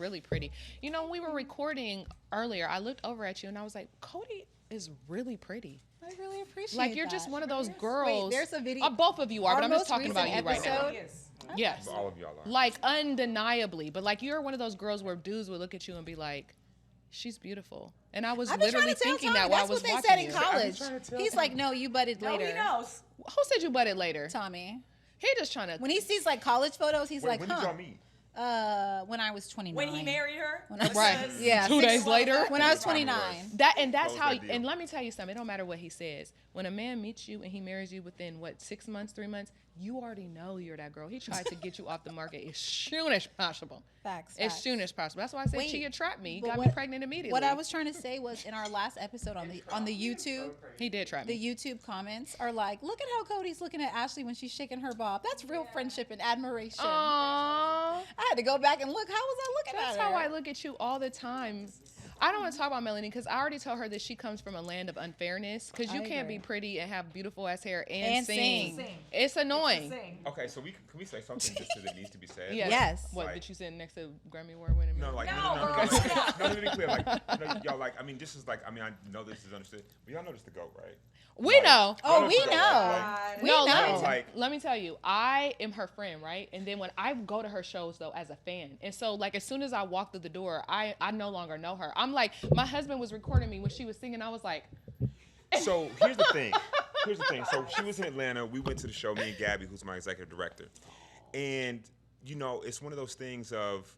really pretty. You know, when we were recording earlier, I looked over at you and I was like, Cody is really pretty. I really appreciate Like, you're that. just one of those girls. Wait, there's a video. Both of you are, but I'm just talking about you right now. Yes. Yes. All of y'all are. Like, undeniably. But, like, you're one of those girls where dudes would look at you and be like, she's beautiful. And I was literally thinking that while I was watching you. That's what they said in college. He's like, no, you butted later. No, he knows. Who said you butted later? Tommy. He just trying to. When he sees like college photos, he's like, When did y'all meet? When I was 29. When he married her. Right. Yeah. 2 days later. When I was 29. That's Close how. that deal. And let me tell you something. It don't matter what he says. When a man meets you and he marries you within 6 months, 3 months, you already know you're that girl. He tried to get you off the market as soon as possible. Facts. As soon as possible. That's why I said Wait, Chia trapped me. He but got me pregnant immediately. What I was trying to say was in our last episode on the YouTube, He did trap the me. YouTube comments are like, look at how Cody's looking at Ashley when she's shaking her bob. That's real friendship and admiration. Aww. I had to go back and look. How was I looking That's at her? how I look at you all the time. I don't want to talk about Melanie because I already told her that she comes from a land of unfairness because you I can't agree. be pretty and have beautiful ass hair and sing. Sing. It's annoying. Sing. Okay, so can we say something just that needs to be said? Yes. What, Like- that you sitting next to Grammy Award winning? No, like No, no, girl, stop. let me be clear. Like, y'all, like, I mean, this is like, I mean, I know this is understood, but y'all know this the GOAT, right? We Like, know. Oh, y'all we the GOAT, know. right? We No, know. Like- let me tell you, I am her friend, right? And then when I go to her shows, though, as a fan, and so, like, as soon as I walk through the door, I no longer know her. I'm like, my husband was recording me when she was singing. I was like, So here's the thing. So she was in Atlanta. We went to the show, me and Gabby, who's my executive director. And, you know, it's one of those things of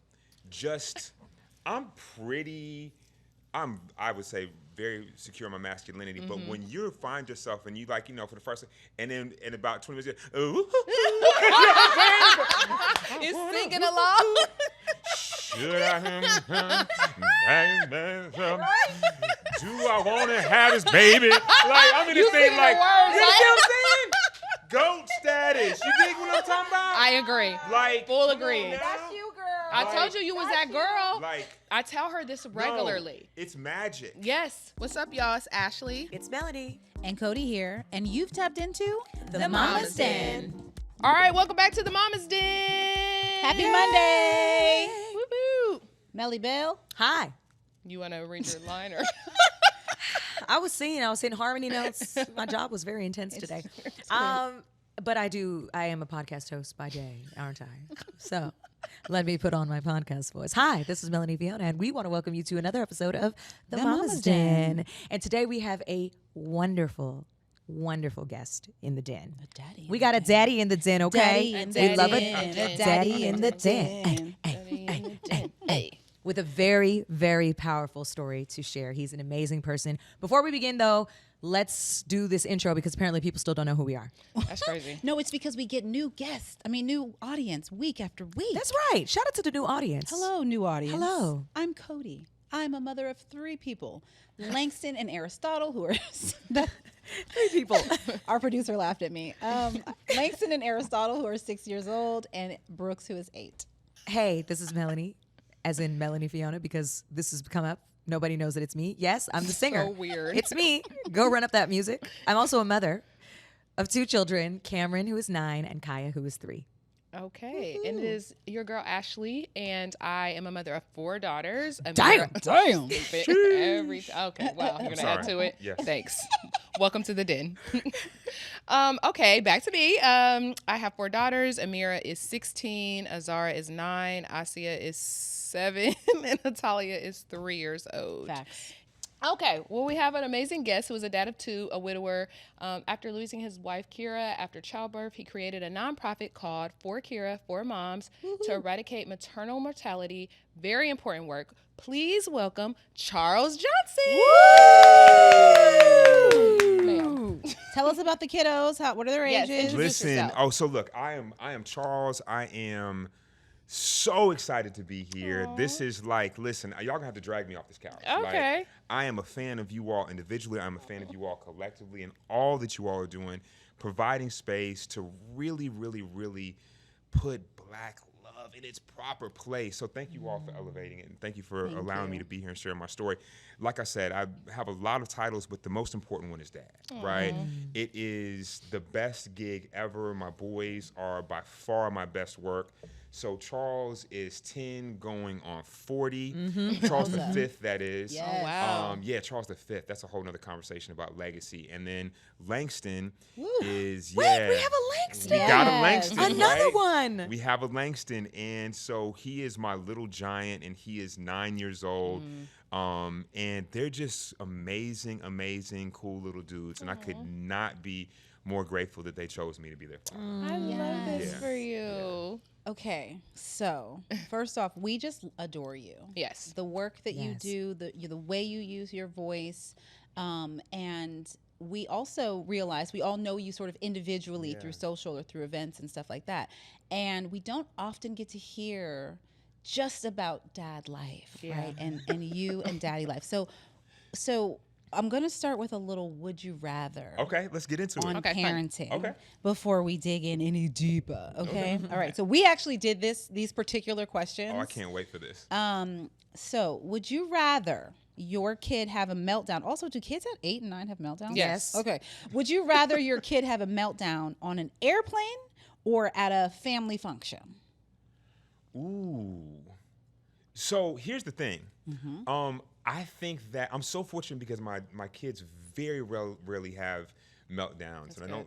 just, I would say, very secure in my masculinity. But when you find yourself and you like, you know, for the first, and then in about 20 minutes, is singing along. should I do I want to have this baby? Like, I'm in this thing singing like, the words, you know like- what I'm saying? GOAT status. You dig what I'm talking about? I agree. Like, Full come on agreed. now. That's you, girl. I Like- told you was that girl. Like, I tell her this no, regularly. it's magic. Yes. What's up, y'all? It's Ashley. It's Melanie. And Cody here, and you've tapped into The Mama's Den. All right, welcome back to the Mama's Den. Happy Monday. Whoop whoop. Melly Bell. Hi. You want to read your line or? I was hitting harmony notes. My job was very intense today. But I am a podcast host by day, aren't I? So let me put on my podcast voice. Hi, this is Melanie Fiona, and we want to welcome you to another episode of The Mama's Den. And today we have a wonderful guest in the den. We got a daddy in the den, okay? Daddy We love it. den. Daddy in the den. Hey. With a very, very powerful story to share. He's an amazing person. Before we begin, though, let's do this intro because apparently people still don't know who we are. That's crazy. No, it's because we get new audience week after week. That's right. Shout out to the new audience. Hello, new audience. Hello. I'm Cody. I'm a mother of 3 people. Langston and Aristotle, who are 3 people. our producer laughed at me. Langston and Aristotle, who are 6 years old, and Brooks, who is 8. Hey, this is Melanie, as in Melanie Fiona, because this has come up. Nobody knows that it's me. Yes, I'm the singer. So weird. It's me. Go run up that music. I'm also a mother of 2 children, Cameron, who is 9, and Kaya, who is 3. Okay, and it is your girl Ashley, and I am a mother of 4 daughters. Damn. Okay, wow, you're gonna add to it. Yes. Thanks. Welcome to the den. Okay, back to me. I have 4 daughters. Amira is 16, Azara is 9, Asia is 7, and Natalia is 3 years old. Facts. Okay, well, we have an amazing guest who is a dad of 2, a widower. After losing his wife, Kira, after childbirth, he created a nonprofit called For Kira, For Moms, to eradicate maternal mortality. Very important work. Please welcome Charles Johnson. Ma'am. Tell us about the kiddos. What are their Yes, ages? introduce Listen, yourself. so look, I am Charles. I am so excited to be here. This is like, listen, y'all gonna have to drag me off this couch. Okay. Like, I am a fan of you all individually. I'm a fan of you all collectively, and all that you all are doing, providing space to really, really, really put Black love in its proper place. So thank you all for elevating it, and thank you for allowing me to be here and share my story. Like I said, I have a lot of titles, but the most important one is dad, right? It is the best gig ever. My boys are by far my best work. So Charles is 10 going on 40. Charles the Fifth, that is. Yes. Oh, wow. Yeah, Charles the Fifth. That's a whole nother conversation about legacy. And then Langston Woo. is, Wait, yeah. we have a Langston. We got a Yes. Langston, Another right? one. We have a Langston, and so he is my little giant, and he is 9 years old. And they're just amazing, amazing, cool little dudes. And I could not be more grateful that they chose me to be their father. I love this Yeah. for you. Okay, so first off, we just adore you. Yes. The work that you Yes. do, the way you use your voice, and we also realize we all know you sort of individually through social or through events and stuff like that, and we don't often get to hear just about dad life, right? And you and daddy life. So I'm gonna start with a little would you rather. Okay, let's get into On it. Okay, fine. parenting Okay. before we dig in any deeper. Okay. All right. So we actually did these particular questions. Oh, I can't wait for this. So would you rather your kid have a meltdown? Also, do kids at 8 and 9 have meltdowns? Yes. Okay. Would you rather your kid have a meltdown on an airplane or at a family function? Ooh. So here's the thing. I think that I'm so fortunate because my kids very rarely have meltdowns. And I don't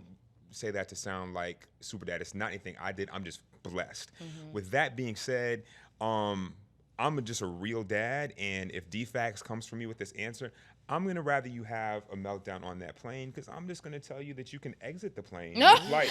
say that to sound like super dad. It's not anything I did. I'm just blessed. With that being said, I'm just a real dad. And if DFAX comes from me with this answer, I'm going to rather you have a meltdown on that plane because I'm just going to tell you that you can exit the plane. Like,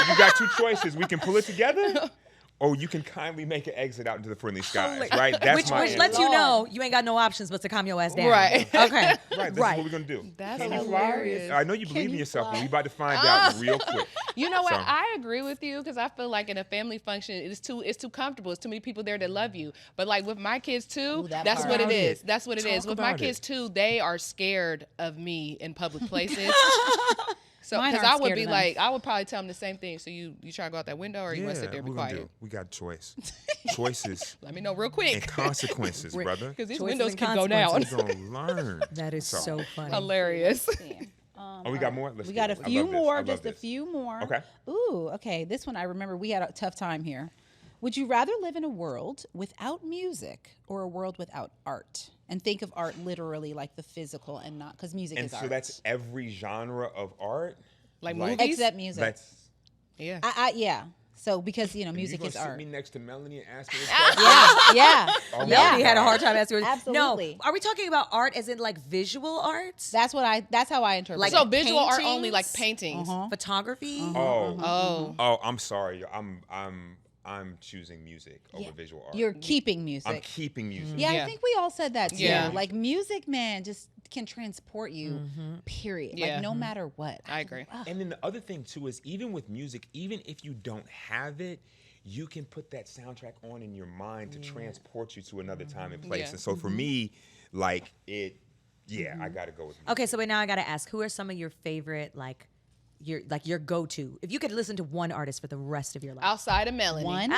you got two choices. We can pull it together. Or you can kindly make an exit out into the friendly skies, right? That's Which my answer. lets you know you ain't got no options but to calm your ass down. Right. Okay. Right, that's what we're gonna do. That's Can you hilarious. fly? I know you believe in yourself, but we about to find out real quick. You know what? So- I agree with you because I feel like in a family function, it's too comfortable. It's too many people there that love you. But like with my kids too, Ooh, that that's part. what it About is. it. That's what it is. Talk With my about kids it. too, they are scared of me in public places. So Mine because aren't I would scared be of them. like, I would probably tell them the same thing. So you try to go out that window or you want to sit there and be what we gonna quiet? do? We got a choice. Choices Let me know real and quick consequences, brother. because these Choices windows and can go down. consequences. You're gonna learn. That is so funny. Hilarious. Oh, we got more? Let's We do got a it. I few love this. I more, love just a this. few more. Okay. Ooh, okay. This one I remember we had a tough time here. Would you rather live in a world without music or a world without art? And think of art literally like the physical and not because music And is so art. that's every genre of art? Like movies? Except music. That's... Yeah. Yeah. So because You music gonna is sit art. me next to Melanie and ask me this question? Yeah. Oh my Melanie had a God. hard time asking. Absolutely. No, are we talking about art as in like visual arts? That's how I interpret Like it. So visual art only, paintings? like paintings. Photography? Oh, I'm sorry. I'm choosing music over visual art. You're keeping music. I'm keeping music. Yeah, Yeah. I think we all said that too. Yeah. Like music, man, just can transport you. Period. Yeah. Like no matter what. I agree. And then the other thing too is even with music, even if you don't have it, you can put that soundtrack on in your mind to transport you to another time and place. Yeah. And so for me, like I gotta go with music. Okay, so wait, now I gotta ask, who are some of your favorite your go-to? If you could listen to one artist for the rest of your life. Outside of Melanie. One.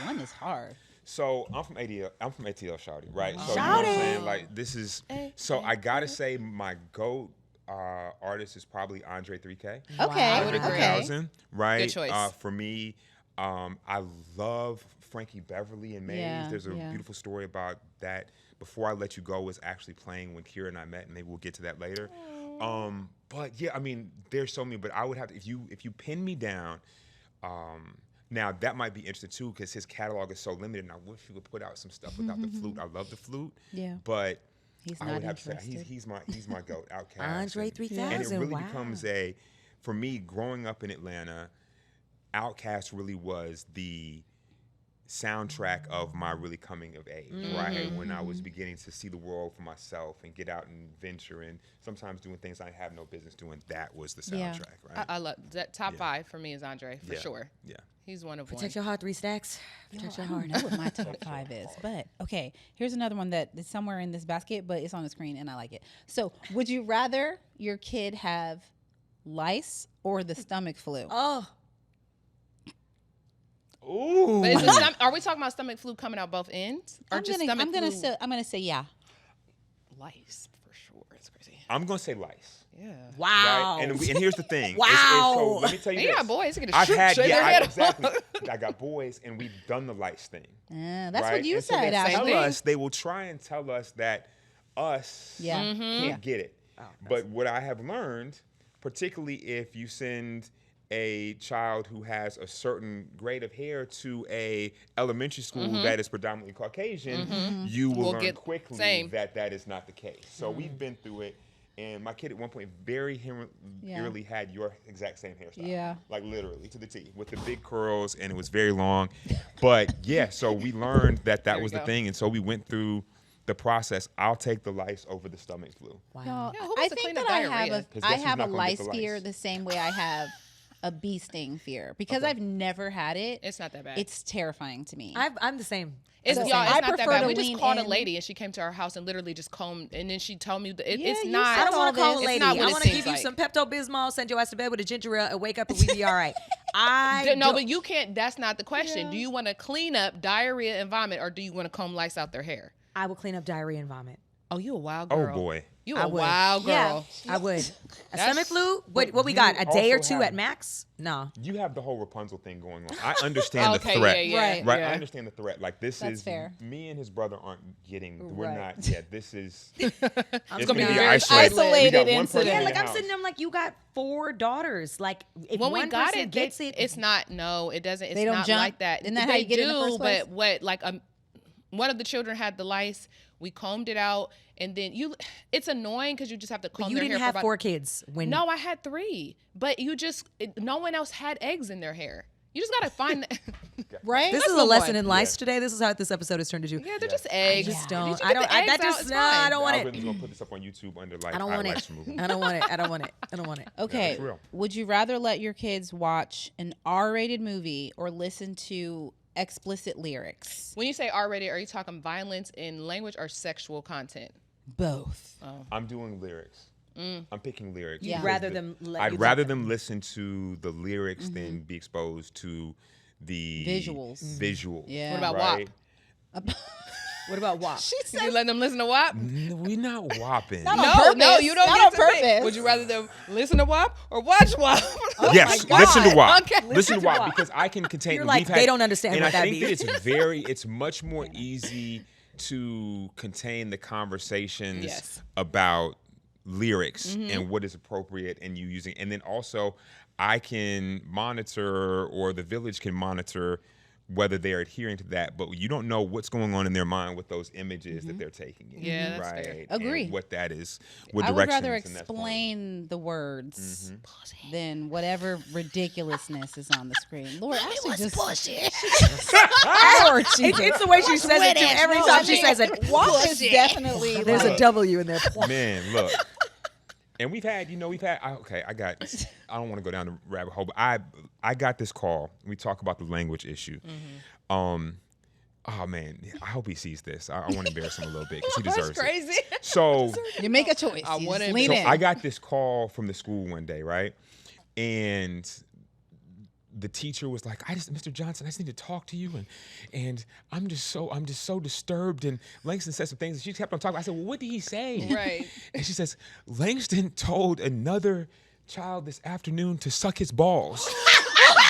One is hard. So I'm from ATL. I'm from ATL Shouty, right? So you know what I'm saying? Like this is. So I gotta say my GOAT artist is probably Andre 3K. Okay. I would agree. 3000, right? Good choice. For me, I love Frankie Beverly and Maze. Yeah, There's a yeah. beautiful story about that. Before I Let You Go was actually playing when Kira and I met, and maybe we'll get to that later. But yeah, I mean, there's so many. But I would have to, if you pin me down. Now that might be interesting too, because his catalog is so limited, and I wish he would put out some stuff without the flute. I love the flute. Yeah. But He's I not would have to say interested. he's my GOAT, Outkast. Andre And- 3000, And it really wow. becomes for me, growing up in Atlanta, Outkast really was the soundtrack of my really coming of age, right? When I was beginning to see the world for myself and get out and venture and sometimes doing things I have no business doing. That was the Yeah. soundtrack, right? I love that. Top 5 for me is Andre, for sure. Yeah. He's one of Protect one. your heart, 3 stacks. Protect your I heart. don't know what my top 5 is, but okay. Here's another one that is somewhere in this basket, but it's on the screen and I like it. So, would you rather your kid have lice or the stomach flu? Oh, Ooh. But is the are we talking about stomach flu coming out both ends, or I'm just gonna, stomach flu? I'm gonna say yeah. Lice for sure. It's crazy. I'm gonna say lice. Yeah. Wow. Right? And here's the thing. Wow. So let me tell you And you this. got boys. You get I've had, shake their head off. exactly. I got boys, and we've done the lights thing. That's right? what you And so said, they Ashley. tell us, they will try and tell us that us can't get it. But what I have learned, particularly if you send a child who has a certain grade of hair to a elementary school that is predominantly Caucasian, you will learn quickly that that is not the case. So we've been through it. And my kid at one point very eerily had your exact same hairstyle. Yeah. Like literally to the T with the big curls, and it was very long. But yeah, so we learned that that was the thing. And so we went through the process. I'll take the lice over the stomach flu. Wow. Yeah, who I wants to think clean that up I diarrhea? have 'Cause I guess who's have a not gonna get lice the fear lice? the same way I have a bee sting fear because I've never had it. It's not that bad. It's terrifying to me. I'm the same. It's, So y'all, I it's not that prefer bad. to We just lean called a in. lady, and she came to our house and literally just combed, and then she told me that Yeah, it's you not. I don't want to call a It's lady. not what I it want to seems give you like. some Pepto-Bismol, send your ass to bed with a ginger ale, and wake up and we be all right. No, don't- but you can't. That's not the question. Do you want to clean up diarrhea and vomit, or do you want to comb lice out their hair? I will clean up diarrhea and vomit. Oh, you a wild Oh girl. boy. You I a would. wild girl. I would. A That's- stomach flu? But What we you got? A day or also two have- at max? No. You have the whole Rapunzel thing going on. I understand Okay, the threat. yeah, Right. Right, yeah. I understand the threat. Like this That's is fair. me and his brother aren't getting. We're Right. not. Yeah, this is. I'm It's gonna be gonna very isolated. isolated We got one incident. person Yeah, in like the I'm house. sitting there, I'm like, you got 4 daughters. Like, if When one we got person it, gets it, it's not. No, it doesn't. It's They don't not jump? like that. Isn't that they how you get do, it in the first place? but what like one of the children had the lice. We combed it out, and then it's annoying because you just have to comb you their didn't hair have for about, 4 kids when. No, I had 3, but no one else had eggs in their hair. You just gotta find. right? This Let's is a move lesson on. in life today. This is how this episode has turned into. Yeah, they're just eggs. I just don't. You I don't. get the I, eggs that out, just it's no. fine. I don't want it. Algorithm's gonna put this up on YouTube under I don't want lights it. removal. I don't want it. I don't want it. I don't want it. Okay. it's real. Would you rather let your kids watch an R-rated movie or listen to explicit lyrics? When you say R-rated, are you talking violence in language or sexual content? Both. I'm doing lyrics. I'm picking lyrics. Yeah. because Rather them let I'd you rather talk. them listen to the lyrics than be exposed to the Visuals. Visuals. Yeah. What about right? WAP? What about WAP? You let them listen to WAP? We're not whopping. on No, purpose. you don't Not get on to pick. purpose. Would you rather them listen to WAP or watch WAP? Yes, my listen to God. WAP. Okay. Listen to WAP because I can contain. You're like, we've had- they don't understand and what I that think means. that it's much more easy to contain the conversations Yes. about lyrics and what is appropriate and you using, and then also I can monitor, or the village can monitor, whether they're adhering to that, but you don't know what's going on in their mind with those images that they're taking in. Yeah, that's right. fair. Agree. And what that is, what I would directions rather and that's going. explain the words than whatever ridiculousness is on the screen. Lord, Ashley just It's the way she says it too. Every time she says it. WAP is definitely There's a W in there. Man, look. And we've had, I don't want to go down the rabbit hole, but I got this call. We talk about the language issue. Oh man, I hope he sees this. I want to embarrass him a little bit because he deserves That's crazy. it. So, You make a choice. I You wanna just lean So in. I got this call from the school one day, right? And the teacher was like, Mr. Johnson, I just need to talk to you, and I'm just so disturbed. And Langston said some things, and she kept on talking. I said, well, what did he say? Right. And she says, Langston told another child this afternoon to suck his balls.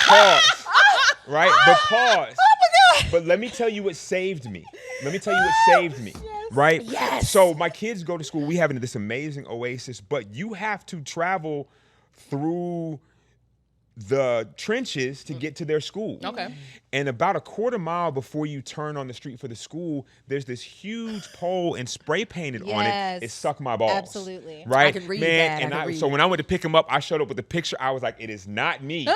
Pause. Right? But pause. Oh my God. But let me tell you what saved me. Right? Yes. So my kids go to school. We have this amazing oasis, but you have to travel through the trenches to get to their school. Okay. And about a quarter mile before you turn on the street for the school, there's this huge pole and spray painted on Yes. it. It suck my balls. Absolutely. Right? I can read Man, that. and I can so read. when I went to pick him up, I showed up with the picture. I was like, it is not me.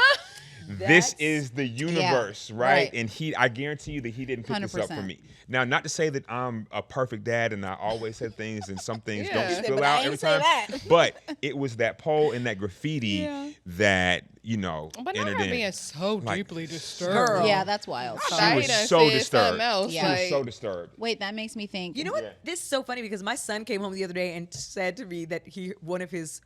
This is the universe, right? right. And I guarantee you that he didn't pick this up for 100%. me. Now, not to say that I'm a perfect dad and I always said things and some things Yeah. don't spill But I out ain't every say time. that. But it was that pole and that graffiti that, But now entered her in. being so Like, deeply disturbed. girl. Yeah, that's wild. She Sorry. was She done so said disturbed. something else, Yeah. She was like- so disturbed. Wait, that makes me think. You know what? Yeah. This is so funny because my son came home the other day and said to me that one of his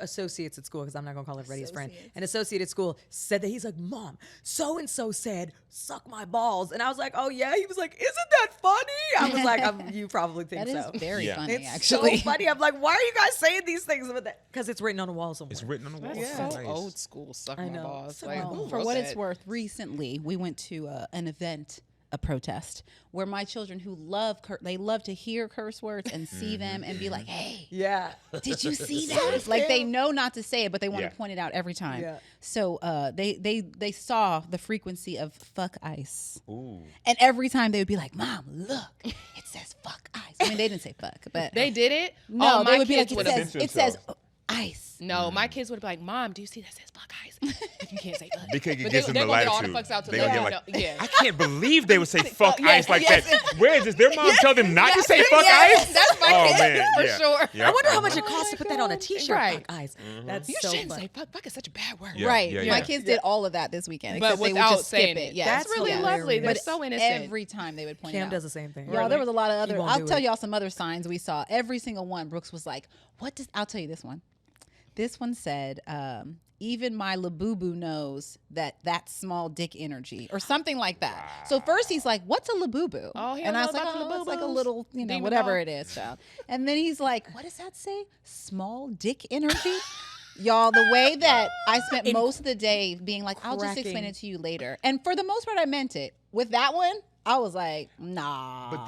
associates at school, because I'm not gonna call everybody his friend, Associates. an associate at school said that he's like, Mom, so and so said, suck my balls, and I was like, oh yeah. He was like, isn't that funny? I was like, you probably think That is so. very Yeah. funny, It's actually. so funny. I'm like, why are you guys saying these things about that? Because it's written on a wall somewhere. It's written on the wall. That's Yeah. so Nice. old school. Suck I my know. balls. So Like, old. who For wrote what that? it's worth, recently we went to an event, a protest, where my children who they love to hear curse words and see them and be like, hey, Yeah. did you see that? Like, they know not to say it, but they want Yeah. to point it out every time. Yeah. So they saw the frequency of fuck ice. Ooh. And every time they would be like, Mom, look, it says fuck ice. I mean, they didn't say fuck, but They did it? no, Oh, they my would be like, kids it would've- says, Censor it says themselves. ice. No, my kids would be like, Mom, do you see that says fuck ice? But you can't say fuck. Because it But gives them they're the gonna get all latitude. the fucks out to They let gonna you get know. Yeah. I can't believe they would say fuck yes, ice like yes. that. Where is this? Their mom tell them not to say fuck Yes, ice? that's my Oh, kid, man, for yeah. sure. Yep. I wonder how much Mhm. it costs to put that on a T-shirt. Right. Fuck eyes. That's You so shouldn't fun. say fuck. Fuck is such a bad word. Yeah, Right. yeah, My yeah. kids did all of that this weekend, But except they would without just skip saying it. it. Yes. That's really hilarious. lovely. They're But so innocent. every time they would point Cam it out. does the same thing. Y'all, there was a lot of He other. won't I'll do tell it. y'all some other signs we saw. Every single one. Brooks was like, "What does?" I'll tell you this one. This one said, "Even my labubu knows that that's small dick energy," or something like that. So first he's like, "What's a labubu?" Oh, he and don't I know was like, about the "Oh, it's like a labubus. little, Demon whatever ball. it is, child." And then he's like, "What does that say? Small dick energy?" Y'all, the way that I spent most of the day being like, I'll just explain cracking. it to you later. And for the most part, I meant it. With that one, I was like, nah. But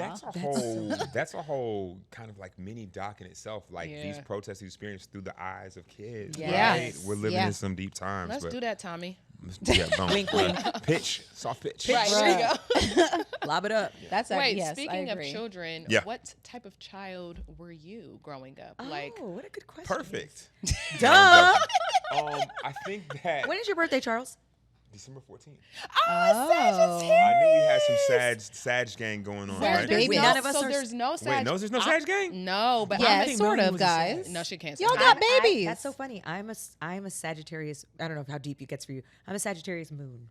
that's a whole kind of like mini doc in itself. Like these Yeah. protests experience through the eyes of kids. Yes. Right? We're living Yeah. in some deep times. Let's but do that, Tommy. Yeah, don't. Wink, wink. Pitch, soft pitch. Right, there you go. Lob it up. That's Wait, yes, speaking I of agree. children, Yeah. what type of child were you growing up? Like, Oh, what a good question. Perfect. Duh. I think that When is your birthday, Charles? December 14th. Oh. I knew we had some Sag gang going on. There's right? babies. None of us so are- there's no Wait, Sag. no, there's no Sag gang? No, but Yes, I'm sort Melanie of, was a guys. Sag. no, she can't. say Y'all that. got babies. That's so funny. I'm a Sagittarius. I don't know how deep it gets for you. I'm a Sagittarius moon.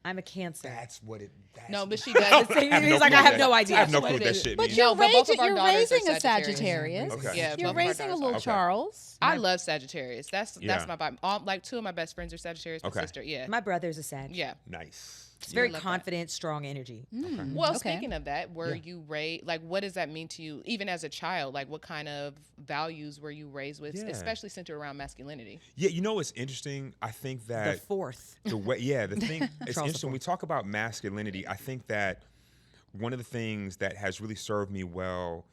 I'm a Cancer. That's what it. That's No, but what- she does. He's no like, clue I have what no that- idea. I have no That's clue what what it that is. shit But means. you're, No, but both of our you're daughters are raising a Sagittarius. Sagittarius. Okay. Yeah, You're both of our raising a daughters little are. Okay. Charles. I love Sagittarius. That's Yeah. my vibe. Like 2 of my best friends are Sagittarius. My Okay. sister, yeah, My brother's a Sag. yeah. Nice. It's very love that. confident, strong energy. Well, Okay. speaking of that, were you raised, like, what does that mean to you, even as a child? Like, what kind of values were you raised with, Yeah. especially centered around masculinity? Yeah, you know what's interesting? I think The that fourth. the way, the thing, it's Charles interesting. IV. We talk about masculinity. I think that one of the things that has really served me well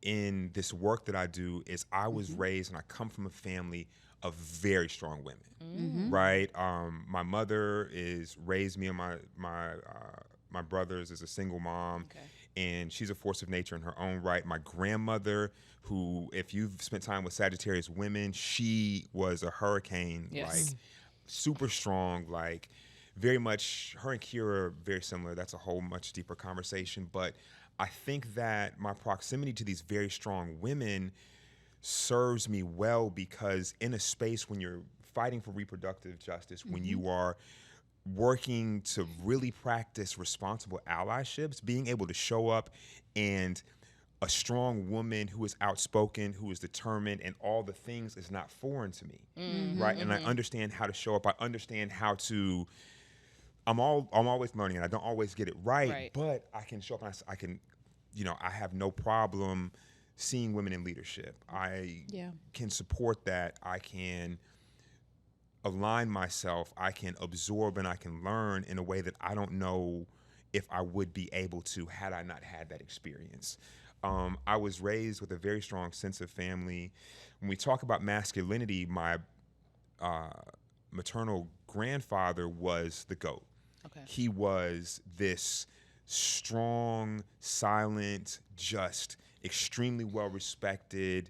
in this work that I do is I was raised and I come from a family of very strong women, right? My mother raised me and my brothers as a single mom, and she's a force of nature in her own right. My grandmother, who, if you've spent time with Sagittarius women, she was a hurricane, Yes. like super strong, like very much. Her and Kira are very similar. That's a whole much deeper conversation. But I think that my proximity to these very strong women serves me well, because in a space when you're fighting for reproductive justice, when you are working to really practice responsible allyships, being able to show up and a strong woman who is outspoken, who is determined, and all the things is not foreign to me, right? And I understand how to show up. I understand how to. I'm always learning, and I don't always get it right. But I can show up, and I can, I have no problem seeing women in leadership. I can support that. I can align myself. I can absorb, and I can learn in a way that I don't know if I would be able to had I not had that experience. I was raised with a very strong sense of family. When we talk about masculinity, my maternal grandfather was the GOAT. Okay. He was this strong, silent, just extremely well-respected,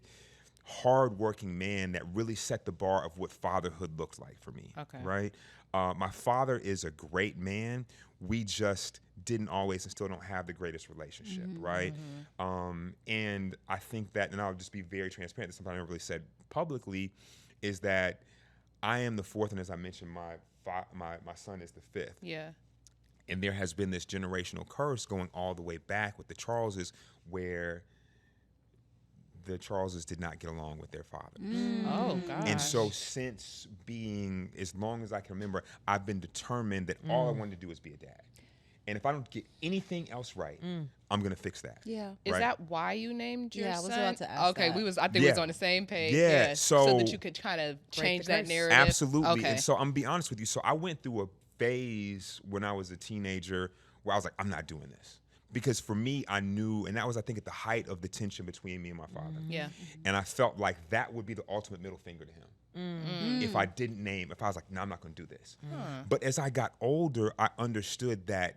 hard-working man that really set the bar of what fatherhood looked like for me. Okay. Right? My father is a great man. We just didn't always and still don't have the greatest relationship, right? And I think that, and I'll just be very transparent, that's something I never really said publicly, is that I am the fourth, and as I mentioned, my son is the fifth. Yeah. And there has been this generational curse going all the way back with the Charleses, where the Charleses did not get along with their father. Oh, gosh. And so since being, as long as I can remember, I've been determined that all I wanted to do is be a dad. And if I don't get anything else right, I'm going to fix that. Yeah. Is right? that why you named your Yeah, I was son? about to ask Okay, that. I think we was on the same page. Yeah, so that so- you could kind of change the that curse. narrative. Absolutely. Okay. And so I'm going to be honest with you. So I went through a phase when I was a teenager where I was like, I'm not doing this. Because for me, I knew, and that was, I think, at the height of the tension between me and my father. Yeah. And I felt like that would be the ultimate middle finger to him. If I didn't name, if I was like, no, I'm not going to do this. But as I got older, I understood that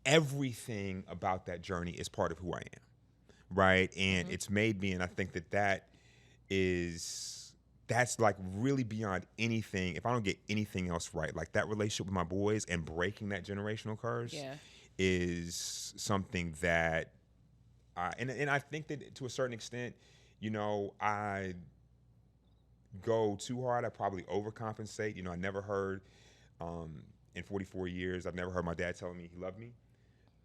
everything about that journey is part of who I am, right? And it's made me, and I think that's like really beyond anything. If I don't get anything else right, like that relationship with my boys and breaking that generational curse is something that, and I think that to a certain extent, you know, I go too hard. I probably overcompensate. You know, I never heard, in 44 years, I've never heard my dad telling me he loved me.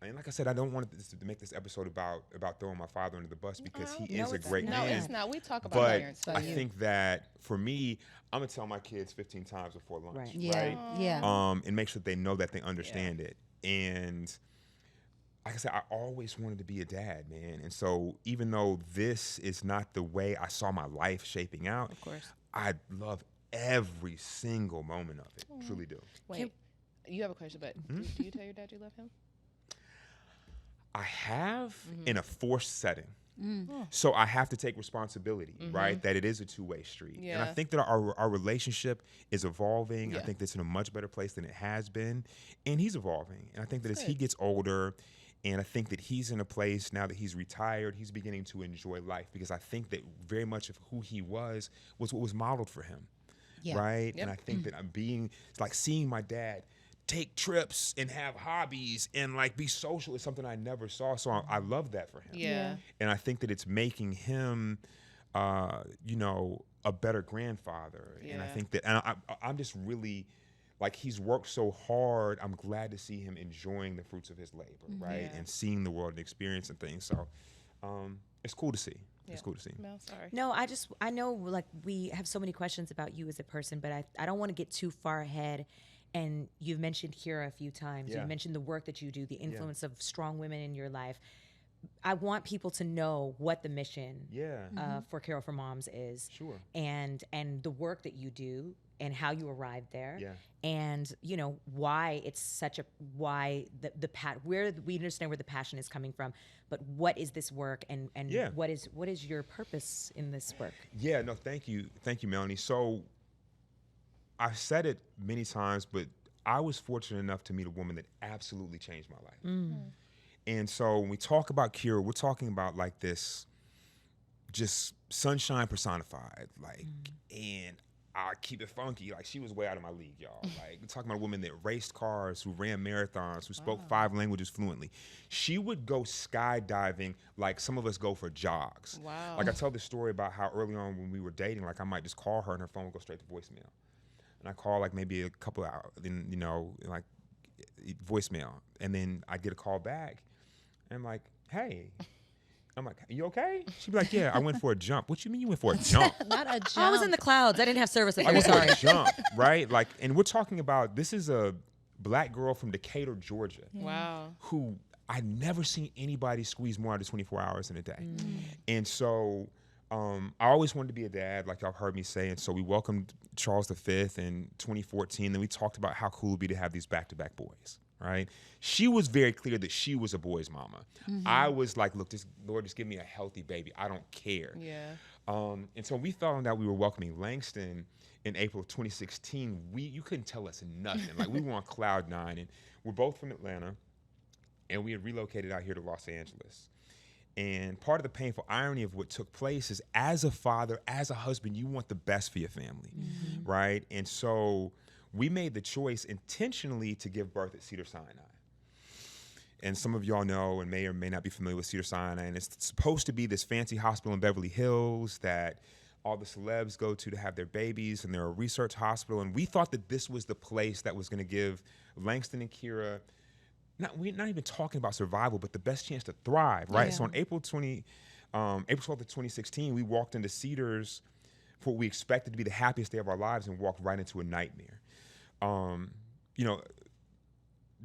And like I said, I don't want this to make this episode about throwing my father under the bus because he is a great No, man. it's not. We talk about But parents. I think that for me, I'm gonna tell my kids 15 times before lunch, Right. Yeah. right? Yeah. And make sure that they know that they understand it. And like I said, I always wanted to be a dad, man. And so even though this is not the way I saw my life shaping out, Of course. I love every single moment of it. Truly do. Wait, you have a question, but do you tell your dad you love him? I have in a forced setting. So I have to take responsibility, right? That it is a two-way street. And I Yeah. think that our relationship is evolving. I Yeah. think that's in a much better place than it has been. And he's evolving. And I think that as he gets older, and I think that he's in a place now that he's retired, he's beginning to enjoy life because I think that very much of who he was what was modeled for him. Yeah. Right? Yep. And I think that it's like seeing my dad take trips and have hobbies and like be social is something I never saw. So I love that for him. Yeah. And I think that it's making him, you know, a better grandfather. And I Yeah. think that, and I'm just really, like, he's worked so hard. I'm glad to see him enjoying the fruits of his labor, right? Yeah. And seeing the world and experiencing things. So it's cool to see. It's cool to see. Mel, sorry. No, I know, like, we have so many questions about you as a person, but I don't want to get too far ahead. And you've mentioned Kira a few times. Yeah. You've mentioned the work that you do, the influence of strong women in your life. I want people to know what the mission for Carol for Moms is. Sure. And the work that you do and how you arrived there. Yeah. And, you know, why it's such a, why where we understand where the passion is coming from, but what is this work and what is your purpose in this work? Yeah, no, thank you, Melanie. So I've said it many times, but I was fortunate enough to meet a woman that absolutely changed my life. And so when we talk about Kira, we're talking about like this just sunshine personified, like, and I keep it funky. Like, she was way out of my league, y'all. Like, we're talking about a woman that raced cars, who ran marathons, who spoke 5 languages fluently. She would go skydiving like some of us go for jogs. Wow. Like, I tell this story about how early on when we were dating, like, I might just call her and her phone would go straight to voicemail. And I call like maybe a couple of hours, then, you know, like voicemail. And then I get a call back. And I'm like, hey. I'm like, you okay? She'd be like, yeah, I went for a jump. What you mean you went for a jump? Not a jump. I was in the clouds. I didn't have service. I I'm went for sorry. a jump, right? Like, and we're talking about, this is a black girl from Decatur, Georgia, Wow. who I never seen anybody squeeze more out of 24 hours in a day. And so I always wanted to be a dad, like y'all heard me say. And so we welcomed Charles V in 2014. Then we talked about how cool it would be to have these back-to-back boys, right? She was very clear that she was a boy's mama. I was like, look, Lord, just give me a healthy baby. I don't care. Yeah. And so we found out we were welcoming Langston in April of 2016. You couldn't tell us nothing. Like, we were on cloud 9, and we're both from Atlanta, and we had relocated out here to Los Angeles. And part of the painful irony of what took place is, as a father, as a husband, you want the best for your family, right? And so we made the choice intentionally to give birth at Cedar-Sinai. And some of y'all know and may or may not be familiar with Cedar-Sinai, and it's supposed to be this fancy hospital in Beverly Hills that all the celebs go to have their babies, and they're a research hospital. And we thought that this was the place that was going to give Langston and Kira, we're not even talking about survival, but the best chance to thrive, right? Yeah. So on April April 12th of 2016, we walked into Cedars for what we expected to be the happiest day of our lives and walked right into a nightmare. You know,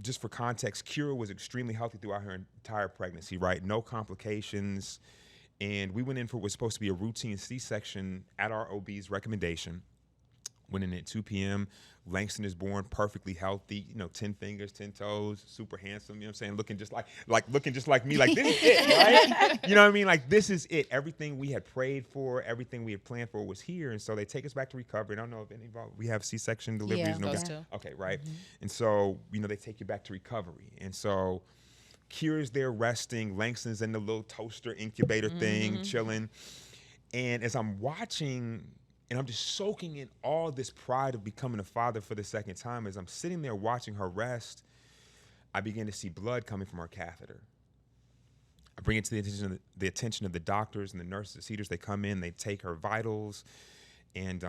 just for context, Kira was extremely healthy throughout her entire pregnancy, right? No complications. And we went in for what was supposed to be a routine C-section at our OB's recommendation. Went in at 2 p.m. Langston is born perfectly healthy, 10 fingers, 10 toes, super handsome, you know what I'm saying? Looking just like me, like this is it, right? You know what I mean? Like this is it. Everything we had prayed for, everything we had planned for was here. And so they take us back to recovery. I don't know if any of y'all, we have C-section deliveries. Yeah, those two. Okay, right. And so, they take you back to recovery. And so Kira's there resting. Langston's in the little toaster incubator thing, chilling. And as I'm watching, and I'm just soaking in all this pride of becoming a father for the second time, as I'm sitting there watching her rest, I begin to see blood coming from her catheter. I bring it to the attention of the doctors and the nurses at Cedars. They come in, they take her vitals, and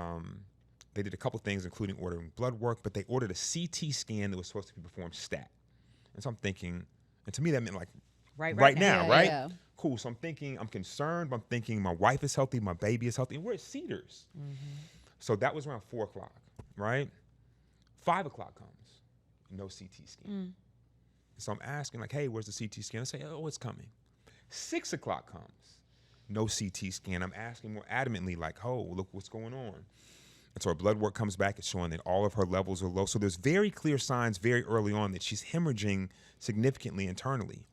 they did a couple things, including ordering blood work, but they ordered a CT scan that was supposed to be performed stat. And so I'm thinking, and to me that meant like right now, right? Yeah. Cool. So I'm thinking, I'm concerned, but I'm thinking my wife is healthy, my baby is healthy, and we're at Cedars. So that was around 4 o'clock, right? 5 o'clock comes, no CT scan. So I'm asking, like, hey, where's the CT scan? I say, oh, it's coming. 6 o'clock comes, no CT scan. I'm asking more adamantly, like, oh, look what's going on. And so her blood work comes back. It's showing that all of her levels are low. So there's very clear signs very early on that she's hemorrhaging significantly internally,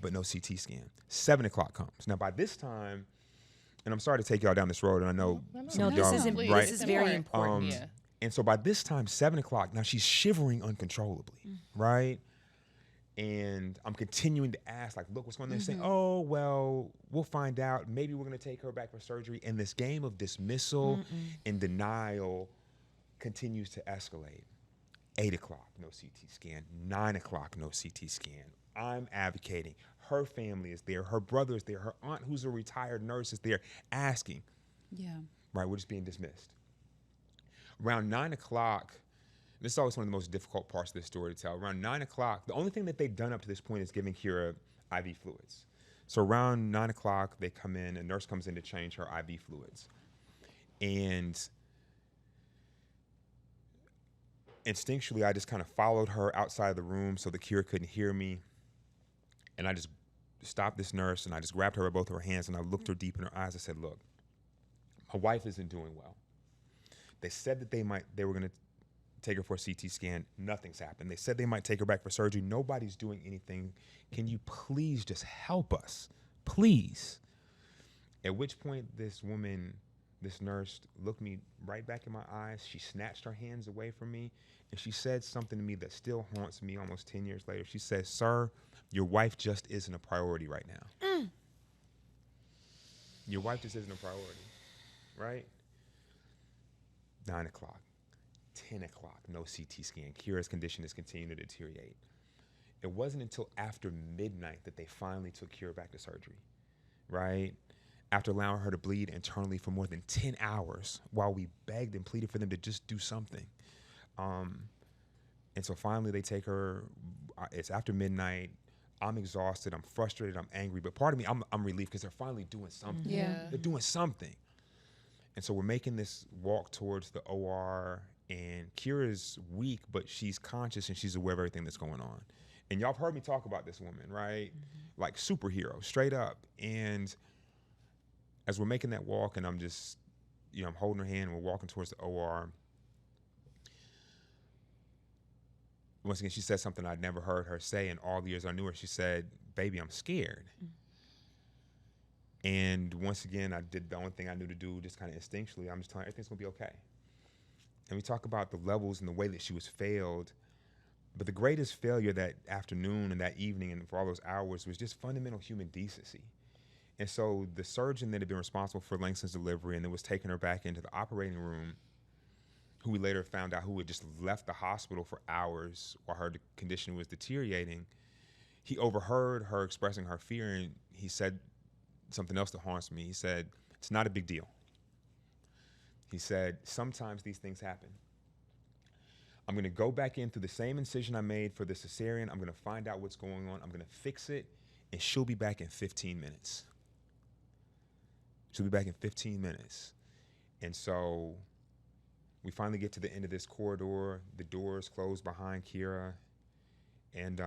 but no CT scan. 7 o'clock comes. Now, by this time, and I'm sorry to take y'all down this road, and I know some of y'all, right? This is very important. And so by this time, 7 o'clock, now she's shivering uncontrollably, right? And I'm continuing to ask, like, look, what's going on? They're saying, oh, well, we'll find out. Maybe we're going to take her back for surgery. And this game of dismissal and denial continues to escalate. 8 o'clock, no CT scan. 9 o'clock, no CT scan. I'm advocating. Her family is there. Her brother is there. Her aunt, who's a retired nurse, is there asking. Yeah. Right, we're just being dismissed. Around 9 o'clock, this is always one of the most difficult parts of this story to tell. Around 9 o'clock, the only thing that they've done up to this point is giving Kira IV fluids. So around 9 o'clock, they come in, a nurse comes in to change her IV fluids. And instinctually, I just kind of followed her outside of the room so that Kira couldn't hear me. And I just stopped this nurse, and I just grabbed her by both of her hands, and I looked her deep in her eyes. I said, look, my wife isn't doing well. They said that they were going to take her for a CT scan. Nothing's happened. They said they might take her back for surgery. Nobody's doing anything. Can you please just help us? Please. At which point this woman, this nurse, looked me right back in my eyes. She snatched her hands away from me, and she said something to me that still haunts me almost 10 years later. She said, sir, your wife just isn't a priority right now. Your wife just isn't a priority, right? 9 o'clock. 10 o'clock, no CT scan. Kira's condition is continuing to deteriorate. It wasn't until after midnight that they finally took Kira back to surgery, right? After allowing her to bleed internally for more than 10 hours while we begged and pleaded for them to just do something. And so finally they take her, it's after midnight. I'm exhausted, I'm frustrated, I'm angry, but part of me, I'm relieved because they're finally doing something. Yeah. They're doing something. And so we're making this walk towards the OR, and Kira's weak, but she's conscious and she's aware of everything that's going on. And y'all have heard me talk about this woman, right? Like superhero, straight up. And as we're making that walk, and I'm just, I'm holding her hand, and we're walking towards the OR. Once again, she said something I'd never heard her say in all the years I knew her. She said, baby, I'm scared. And once again, I did the only thing I knew to do, just kind of instinctually. I'm just telling her everything's going to be okay. And we talk about the levels and the way that she was failed. But the greatest failure that afternoon and that evening and for all those hours was just fundamental human decency. And so the surgeon that had been responsible for Langston's delivery and then was taking her back into the operating room, who we later found out who had just left the hospital for hours while her condition was deteriorating, he overheard her expressing her fear, and he said something else that haunts me. He said, it's not a big deal. He said, sometimes these things happen. I'm going to go back in through the same incision I made for the cesarean. I'm going to find out what's going on. I'm going to fix it, and she'll be back in 15 minutes. She'll be back in 15 minutes. And so we finally get to the end of this corridor. The doors close behind Kira. And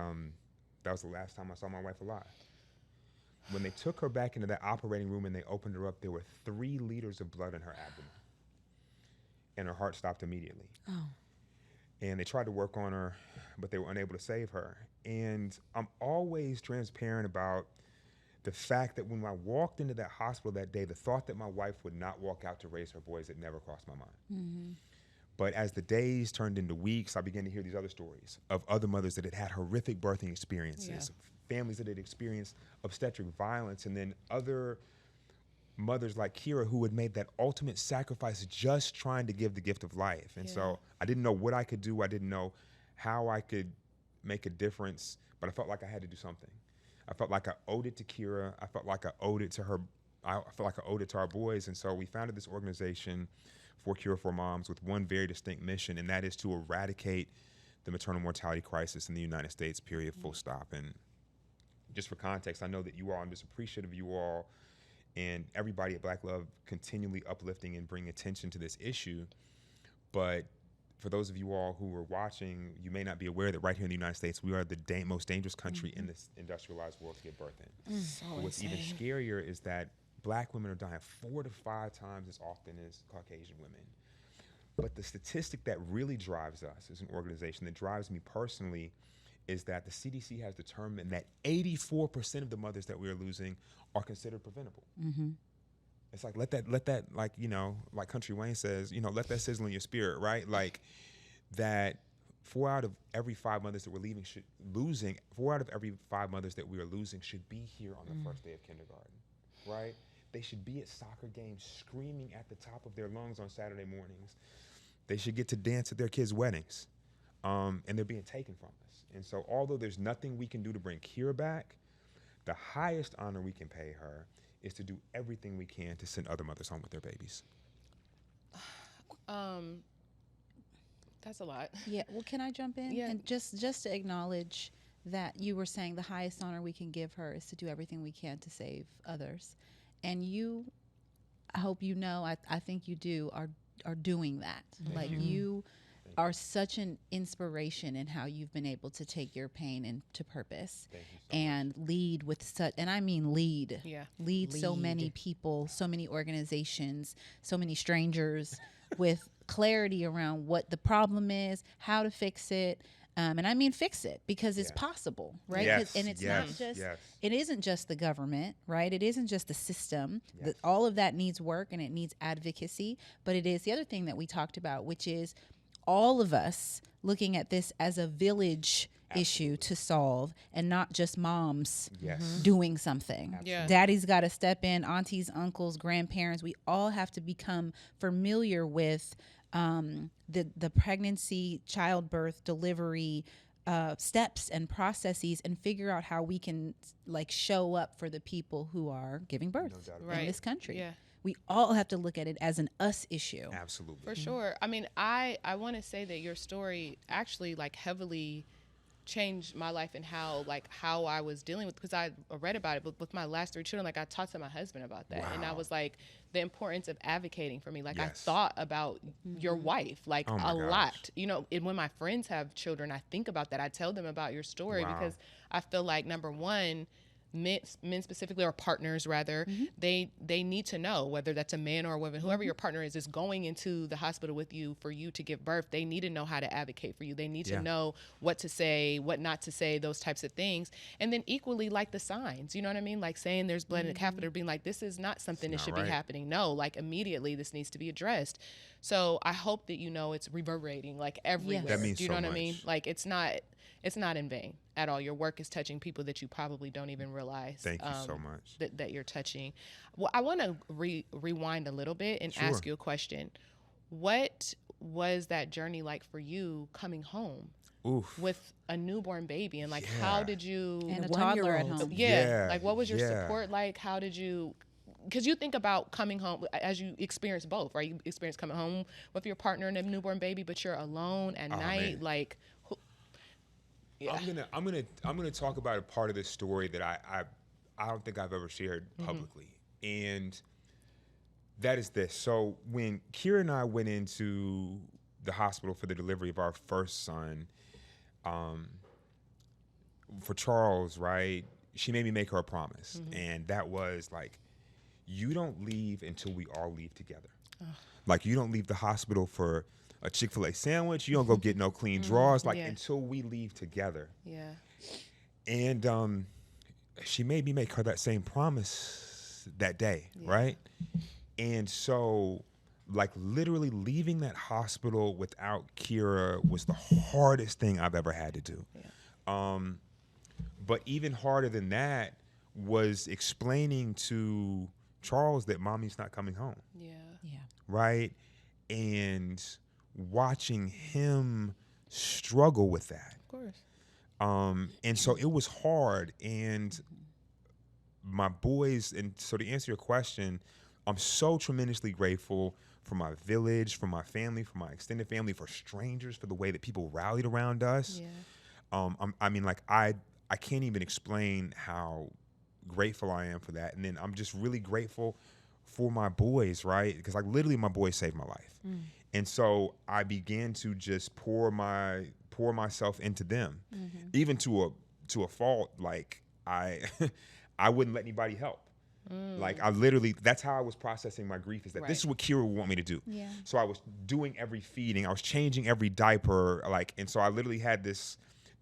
that was the last time I saw my wife alive. When they took her back into that operating room and they opened her up, there were 3 liters of blood in her abdomen. And her heart stopped immediately. Oh. And they tried to work on her, but they were unable to save her. And I'm always transparent about the fact that when I walked into that hospital that day, the thought that my wife would not walk out to raise her boys, it never crossed my mind. Mm-hmm. But as the days turned into weeks, I began to hear these other stories of other mothers that had had horrific birthing experiences, families that had experienced obstetric violence, and then other mothers like Kira who had made that ultimate sacrifice just trying to give the gift of life. And so I didn't know what I could do. I didn't know how I could make a difference, but I felt like I had to do something. I felt like I owed it to Kira. I felt like I owed it to her. I felt like I owed it to our boys. And so we founded this organization, For Cure for Moms, with one very distinct mission, and that is to eradicate the maternal mortality crisis in the United States, period, full stop. And just for context, I know that you all, I'm just appreciative of you all and everybody at Black Love continually uplifting and bringing attention to this issue. But for those of you all who are watching, you may not be aware that right here in the United States, we are the most dangerous country in this industrialized world to give birth in. So What's even scarier is that Black women are dying 4 to 5 times as often as Caucasian women. But the statistic that really drives us as an organization, that drives me personally, is that the CDC has determined that 84% of the mothers that we are losing are considered preventable. Mm-hmm. It's like, let that, like, you know, like Country Wayne says, you know, let that sizzle in your spirit, right? Like that 4 out of every 5 mothers that we're losing, 4 out of every 5 mothers that we are losing should be here on the first day of kindergarten, right? They should be at soccer games screaming at the top of their lungs on Saturday mornings. They should get to dance at their kids' weddings. And they're being taken from us. And so although there's nothing we can do to bring Kira back, the highest honor we can pay her is to do everything we can to send other mothers home with their babies. That's a lot. Yeah. Well, can I jump in? Yeah. And just to acknowledge that you were saying the highest honor we can give her is to do everything we can to save others. And you, I hope you know, I think you do, are doing that. Like you are such an inspiration in how you've been able to take your pain into purpose and lead with such, and I mean lead so many people, so many organizations, so many strangers with clarity around what the problem is, how to fix it. And I mean fix it because it's possible, right? Yes, And it's not just, yes. it isn't just the government, right? It isn't just the system. All of that needs work and it needs advocacy. But it is the other thing that we talked about, which is all of us looking at this as a village issue to solve and not just moms doing something. Yeah. Daddy's got to step in, aunties, uncles, grandparents. We all have to become familiar with the pregnancy, childbirth, delivery steps and processes, and figure out how we can like show up for the people who are giving birth in this country. Yeah. We all have to look at it as an us issue. Absolutely. For sure. I mean, I want to say that your story actually like heavily changed my life and how I was dealing with, because I read about it, but with my last 3 children, like I talked to my husband about that. And I was like, the importance of advocating for me. Like I thought about your wife, like a lot, you know, and when my friends have children, I think about that. I tell them about your story because I feel like, number one, men specifically, or partners rather, they need to know, whether that's a man or a woman, whoever your partner is going into the hospital with you for you to give birth, they need to know how to advocate for you. They need to know what to say, what not to say, those types of things. And then equally, like the signs, you know what I mean? Like saying there's blood in the catheter, being like, this is not something that should be happening. No, like immediately this needs to be addressed. So I hope that, you know, it's reverberating like everywhere. That means Do you know so what much. I mean? Like it's not in vain at all. Your work is touching people that you probably don't even realize. Thank you so much. That you're touching. Well, I want to rewind a little bit and ask you a question. What was that journey like for you coming home with a newborn baby? And like, how did you... And a toddler at home. Like, what was your support like? How did you... Because you think about coming home as you experience both, right? You experience coming home with your partner and a newborn baby, but you're alone at night. Man. Like... I'm gonna talk about a part of this story that I don't think I've ever shared publicly. And That is this. So when Kira and I went into the hospital for the delivery of our first son, for Charles, right, she made me make her a promise. And that was like, you don't leave until we all leave together. Like, you don't leave the hospital for a Chick-fil-A sandwich. You don't go get no clean drawers, like, until we leave together. Yeah. And she made me make her that same promise that day, right? And so, like, literally leaving that hospital without Kira was the hardest thing I've ever had to do. But even harder than that was explaining to Charles that mommy's not coming home. Yeah. Right? And watching him struggle with that. Of course. And so it was hard. And my boys, and so to answer your question, I'm so tremendously grateful for my village, for my family, for my extended family, for strangers, for the way that people rallied around us. Yeah. I mean, like, I can't even explain how grateful I am for that. And then I'm just really grateful for my boys, right? Because, like, literally my boys saved my life. And so I began to just pour myself into them, even to a fault. Like, I wouldn't let anybody help. Like, I literally, that's how I was processing my grief, is that this is what Kira would want me to do. Yeah. So I was doing every feeding, I was changing every diaper, like, and so I literally had this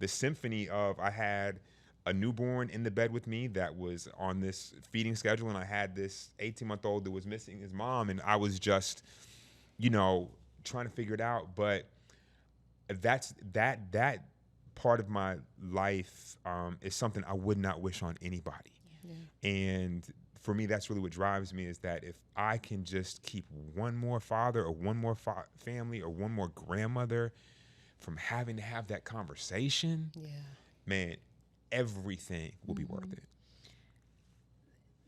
symphony of, I had a newborn in the bed with me that was on this feeding schedule, and I had this 18-month-old that was missing his mom, and I was just, trying to figure it out. But that part of my life is something I would not wish on anybody. Yeah. And for me, that's really what drives me, is that if I can just keep one more father or one more family or one more grandmother from having to have that conversation, man, everything will be worth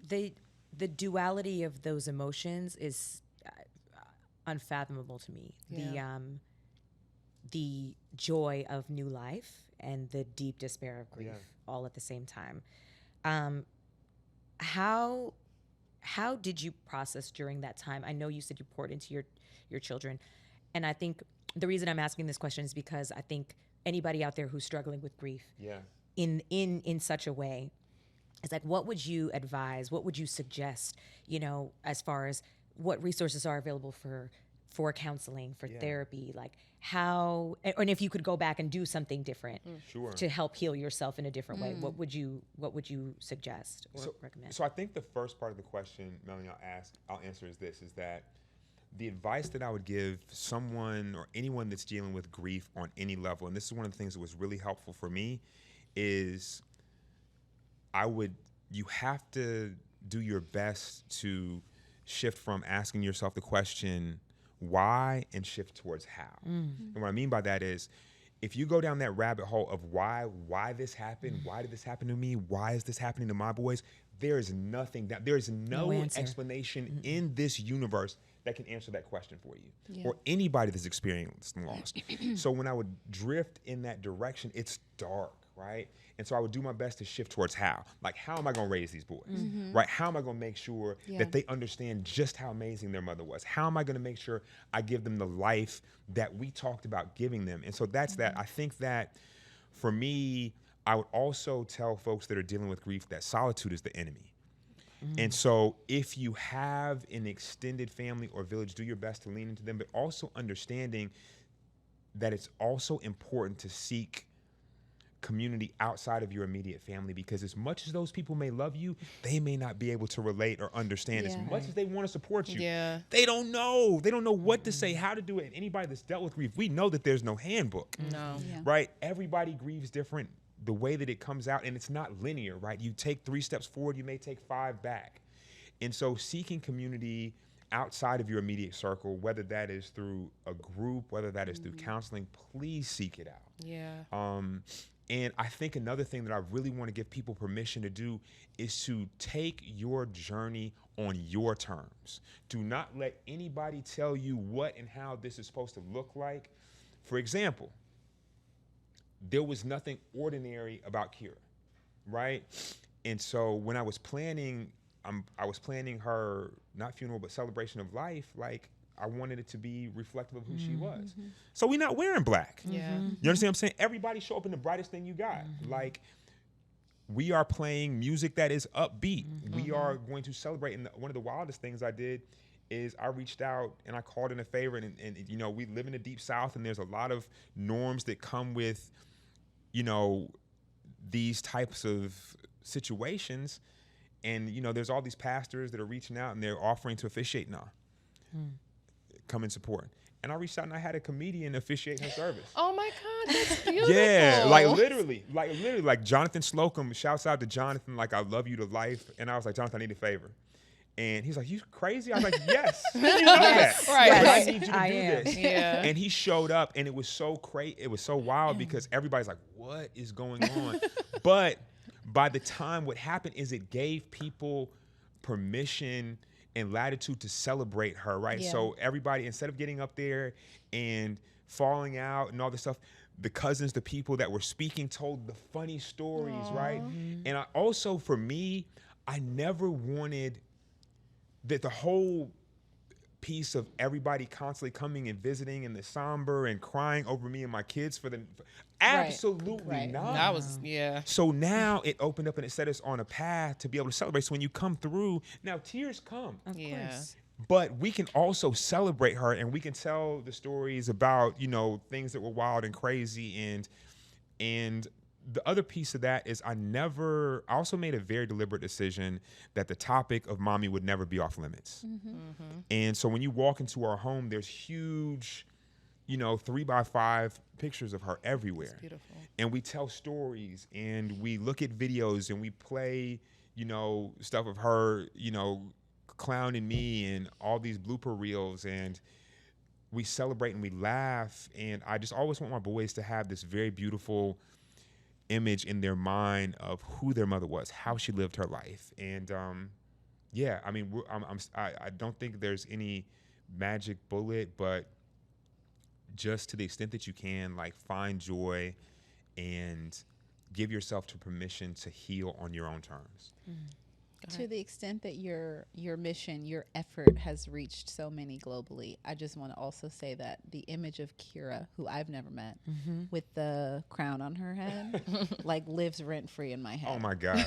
it. The duality of those emotions is unfathomable to me. Yeah. The joy of new life and the deep despair of grief, all at the same time. How did you process during that time? I know you said you poured into your children, and I think the reason I'm asking this question is because I think anybody out there who's struggling with grief, in such a way, it's like, what would you advise? What would you suggest? As far as what resources are available for counseling, for therapy, like how, and if you could go back and do something different to help heal yourself in a different way, what would you suggest or recommend? So I think the first part of the question, Melanie, I'll answer is that the advice that I would give someone or anyone that's dealing with grief on any level, and this is one of the things that was really helpful for me, is you have to do your best to shift from asking yourself the question, why, and shift towards how. And what I mean by that is, if you go down that rabbit hole of why this happened, why did this happen to me, why is this happening to my boys, there is no explanation in this universe that can answer that question for you, or anybody that's experienced loss. So when I would drift in that direction, it's dark, right? And so I would do my best to shift towards how. Like, how am I going to raise these boys, right? How am I going to make sure that they understand just how amazing their mother was? How am I going to make sure I give them the life that we talked about giving them? And so that's that. I think that for me, I would also tell folks that are dealing with grief that solitude is the enemy. And so if you have an extended family or village, do your best to lean into them, but also understanding that it's also important to seek community outside of your immediate family, because as much as those people may love you, they may not be able to relate or understand. As much as they want to support you, they don't know what to say, how to do it. And anybody that's dealt with grief, we know that there's no handbook. Right? Everybody grieves different, the way that it comes out, and it's not linear, right? You take 3 steps forward, you may take 5 back. And so seeking community outside of your immediate circle, whether that is through a group, whether that is through counseling, please seek it out. And I think another thing that I really want to give people permission to do is to take your journey on your terms. Do not let anybody tell you what and how this is supposed to look like. For example, there was nothing ordinary about Kira, right? And so when I was planning her not funeral, but celebration of life, like I wanted it to be reflective of who she was. So we're not wearing black. Yeah. You understand what I'm saying? Everybody show up in the brightest thing you got. Like, we are playing music that is upbeat. We are going to celebrate. And one of the wildest things I did is I reached out and I called in a favor. And you know, we live in the Deep South, and there's a lot of norms that come with, you know, these types of situations. And, you know, there's all these pastors that are reaching out and they're offering to officiate now. Come and support. And I reached out and I had a comedian officiate her service. Oh my God, that's beautiful. Yeah, like literally, like Jonathan Slocum, shouts out to Jonathan, like, I love you to life. And I was like, Jonathan, I need a favor. And he's like, you crazy? I was like, yes. You know that. Right. But I Yes, need you to do this. Yeah. And he showed up, and it was so crazy. It was so wild because everybody's like, what is going on? But by the time what happened is it gave people permission and latitude to celebrate her, right? Yeah. So everybody, instead of getting up there and falling out and all this stuff, the cousins, the people that were speaking told the funny stories, right? And I also, for me, I never wanted that the whole piece of everybody constantly coming and visiting and the somber and crying over me and my kids absolutely not. That was, yeah. So now it opened up and it set us on a path to be able to celebrate. So when you come through, now tears come. Of Yeah. course. But we can also celebrate her, and we can tell the stories about, you know, things that were wild and crazy. And the other piece of that is I also made a very deliberate decision that the topic of mommy would never be off limits. And so when you walk into our home, there's huge, you know, 3x5 pictures of her everywhere. Beautiful. And we tell stories, and we look at videos, and we play, you know, stuff of her, you know, clowning me and all these blooper reels, and we celebrate and we laugh. And I just always want my boys to have this very beautiful image in their mind of who their mother was, how she lived her life. And yeah, I mean, I don't think there's any magic bullet, but just to the extent that you can, like, find joy and give yourself to permission to heal on your own terms. To the extent that your mission, your effort has reached so many globally, I just want to also say that the image of Kira, who I've never met, with the crown on her head, like, lives rent free in my head. Oh my God.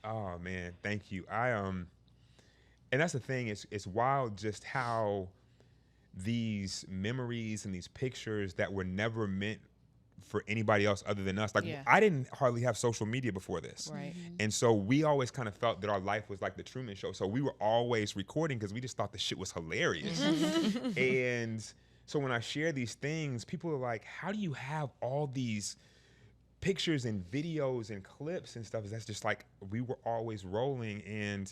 Oh man, thank you. And that's the thing, it's wild just how these memories and these pictures that were never meant for anybody else other than us. Like, I didn't hardly have social media before this. Right. And so we always kind of felt that our life was like the Truman Show. So we were always recording because we just thought the shit was hilarious. And so when I share these things, people are like, how do you have all these pictures and videos and clips and stuff? That's just like, we were always rolling. And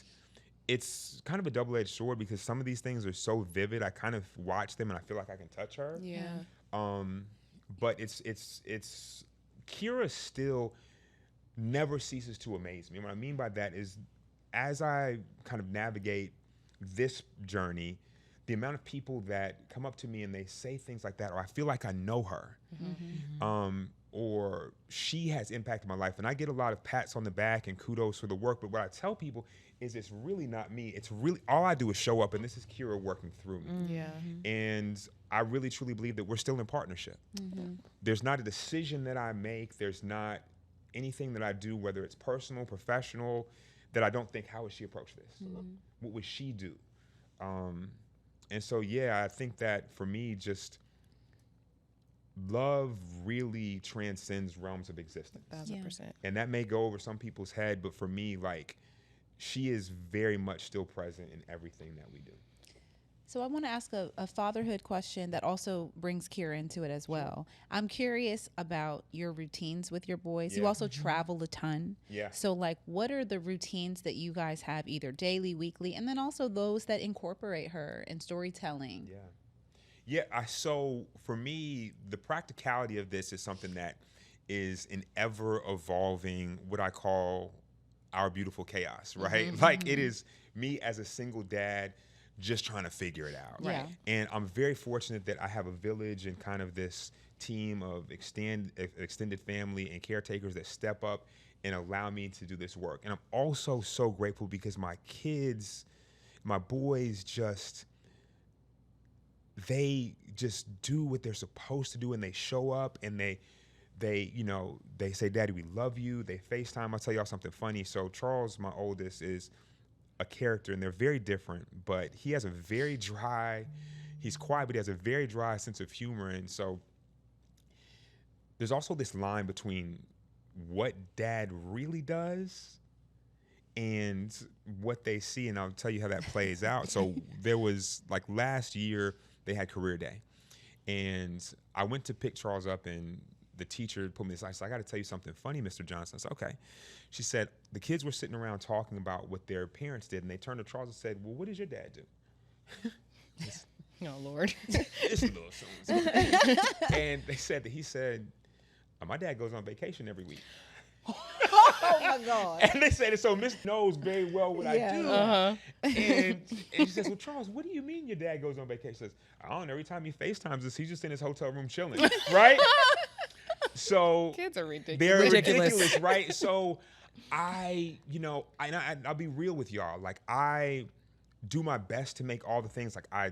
it's kind of a double-edged sword because some of these things are so vivid. I kind of watch them and I feel like I can touch her. Yeah. But it's Kira still never ceases to amaze me. And what I mean by that is, as I kind of navigate this journey, the amount of people that come up to me and they say things like that, or I feel like I know her, or she has impacted my life. And I get a lot of pats on the back and kudos for the work. But what I tell people is it's really not me. It's really, all I do is show up, and this is Kira working through me. Yeah. And I really, truly believe that we're still in partnership. There's not a decision that I make. There's not anything that I do, whether it's personal, professional, that I don't think, how would she approach this? What would she do? And so, yeah, I think that for me, just love really transcends realms of existence. 1,000%. And that may go over some people's head, but for me, like, she is very much still present in everything that we do. So I want to ask a fatherhood question that also brings Kira into it as well. I'm curious about your routines with your boys. You Yeah. also travel a ton. Yeah. So, like, what are the routines that you guys have, either daily, weekly, and then also those that incorporate her in storytelling? So for me, the practicality of this is something that is an ever evolving, what I call our beautiful chaos, right? Like, it is me as a single dad just trying to figure it out. Right. And I'm very fortunate that I have a village and kind of this team of extended family and caretakers that step up and allow me to do this work. And I'm also so grateful because my kids, my boys they just do what they're supposed to do, and they show up, and they say, Daddy, we love you. They FaceTime. I'll tell y'all something funny. So Charles, my oldest, is a character, and they're very different, but he has a very dry, he's quiet, but he has a very dry sense of humor. And so there's also this line between what dad really does and what they see, and I'll tell you how that plays out. So there was, like, last year, they had career day, and I went to pick Charles up, and the teacher pulled me aside. She said, I got to tell you something funny, Mr. Johnson. I said, okay. She said, the kids were sitting around talking about what their parents did, and they turned to Charles and said, well, what does your dad do? Oh, Lord. It's a little something. And they said that he said, my dad goes on vacation every week. Oh my God. And they said, so Miss knows very well what I do. And she says, well, Charles, what do you mean your dad goes on vacation? She says, I don't know. Every time he FaceTimes us, he's just in his hotel room chilling, right? So Kids are ridiculous. they're ridiculous, right? So I'll be real with y'all. Like, I do my best to make all the things, like, I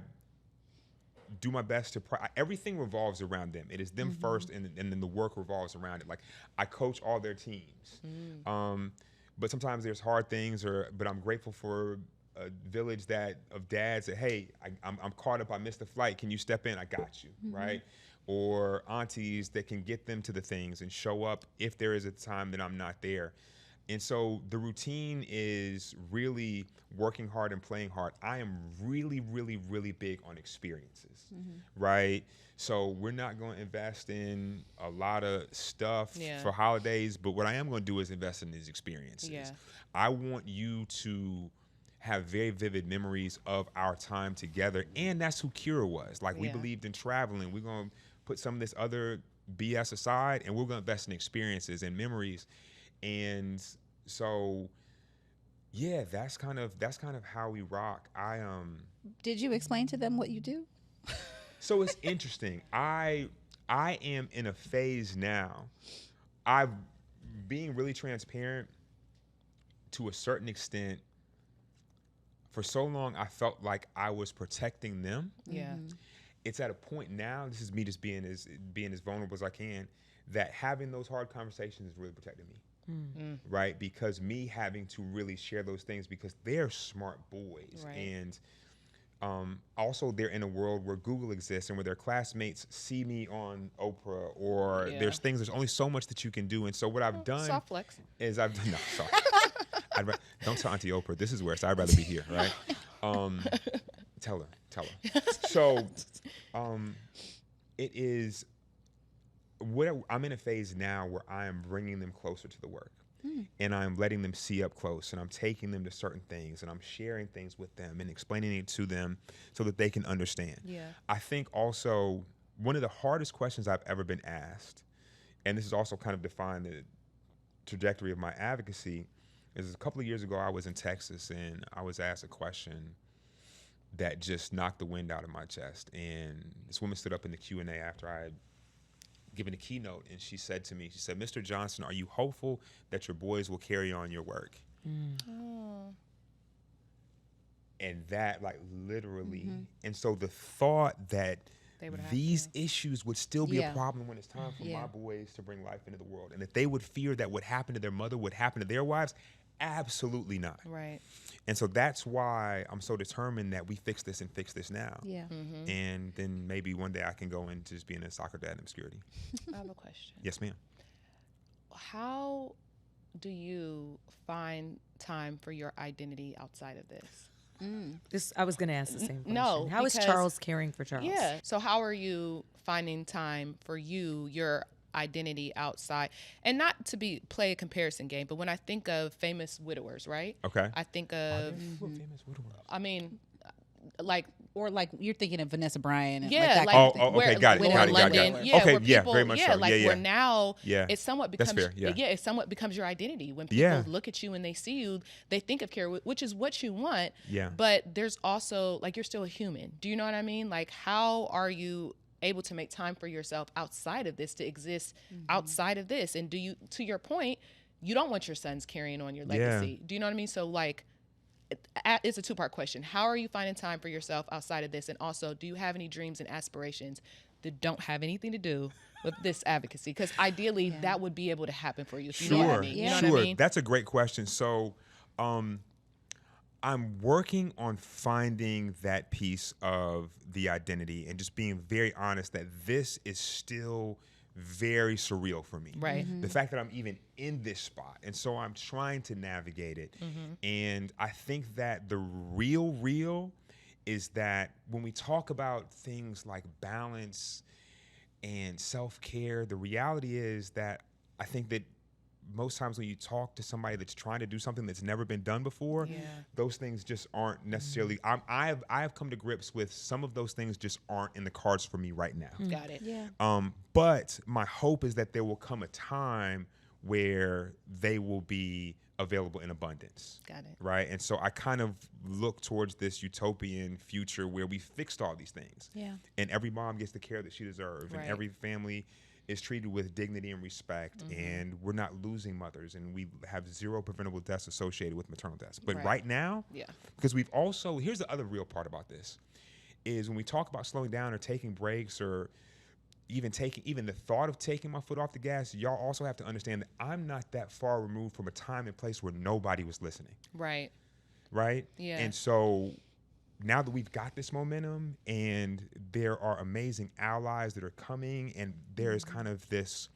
do my best to everything revolves around them. It is them first, and then the work revolves around it. Like, I coach all their teams. But sometimes there's hard things, but I'm grateful for a village of dads that, hey, I'm caught up, I missed the flight, can you step in? I got you, right? Or aunties that can get them to the things and show up if there is a time that I'm not there. And so the routine is really working hard and playing hard. I am really, really, really big on experiences, right? So we're not going to invest in a lot of stuff for holidays, but what I am going to do is invest in these experiences. Yeah. I want you to have very vivid memories of our time together, and that's who Kira was. Like, we believed in traveling. We're going to put some of this other BS aside, and we're going to invest in experiences and memories. And so, yeah, that's kind of how we rock. Did you explain to them what you do? So it's interesting. I am in a phase now. Being really transparent to a certain extent. For so long, I felt like I was protecting them. Yeah. It's at a point now, this is me just being as vulnerable as I can, that having those hard conversations is really protecting me, right? Because me having to really share those things, because they're smart boys. Right. And also they're in a world where Google exists and where their classmates see me on Oprah, or there's only so much that you can do. And so what I've done Soft flex. is don't tell Auntie Oprah, this is where, so I'd rather be here, right? Tell her. So it is, I'm in a phase now where I am bringing them closer to the work, and I'm letting them see up close, and I'm taking them to certain things, and I'm sharing things with them and explaining it to them so that they can understand. Yeah. I think also one of the hardest questions I've ever been asked, and this has also kind of defined the trajectory of my advocacy, is a couple of years ago I was in Texas, and I was asked a question that just knocked the wind out of my chest. And this woman stood up in the Q&A after I had given a keynote, and she said to me, Mr. Johnson, are you hopeful that your boys will carry on your work? And that, like, literally, and so the thought that these issues would still be a problem when it's time for my boys to bring life into the world, and that they would fear that what happened to their mother would happen to their wives, absolutely not. Right. And so that's why I'm so determined that we fix this now. Yeah. And then maybe one day I can go into just being a soccer dad in obscurity. I have a question. Yes, ma'am. How do you find time for your identity outside of this? I was going to ask the same question. No, How is because- Charles caring for Charles? Yeah. So how are you finding time for your identity outside? And not to play a comparison game, but when I think of famous widowers, right? Okay. I think of, Famous widowers. I mean, like, Or like you're thinking of Vanessa Bryan. And yeah, like that like, kind of thing. okay, where, got it, where got it, got it, London, got it. yeah, Okay, where yeah, people, very much so. like Yeah, where now yeah. it somewhat That's becomes, fair, yeah. it somewhat becomes your identity. When people Yeah. look at you and they see you, they think of Kira, which is what you want. Yeah. But there's also, like, you're still a human. Do you know what I mean? Like, how are you able to make time for yourself outside of this, to exist outside of this? And do you, to your point, you don't want your sons carrying on your legacy. Do you know what I mean? So, like, it's a two-part question. How are you finding time for yourself outside of this? And also, do you have any dreams and aspirations that don't have anything to do with this advocacy? Because ideally, that would be able to happen for you. If you know what I mean. You know Sure. what I mean? That's a great question. So, I'm working on finding that piece of the identity and just being very honest that this is still very surreal for me. Right. The fact that I'm even in this spot. And so I'm trying to navigate it. And I think that the real is that when we talk about things like balance and self-care, the reality is that I think that most times when you talk to somebody that's trying to do something that's never been done before, those things just aren't necessarily. I have come to grips with some of those things just aren't in the cards for me right now. Got it. Yeah. But my hope is that there will come a time where they will be available in abundance. Got it. Right? And so I kind of look towards this utopian future where we fixed all these things. Yeah. And every mom gets the care that she deserves, and every family is treated with dignity and respect, and we're not losing mothers, and we have 0 preventable deaths associated with maternal deaths. But right now, because we've also, here's the other real part about this, is when we talk about slowing down or taking breaks or even the thought of taking my foot off the gas, y'all also have to understand that I'm not that far removed from a time and place where nobody was listening. Right. Right? Yeah. And so now that we've got this momentum and there are amazing allies that are coming and there is kind of this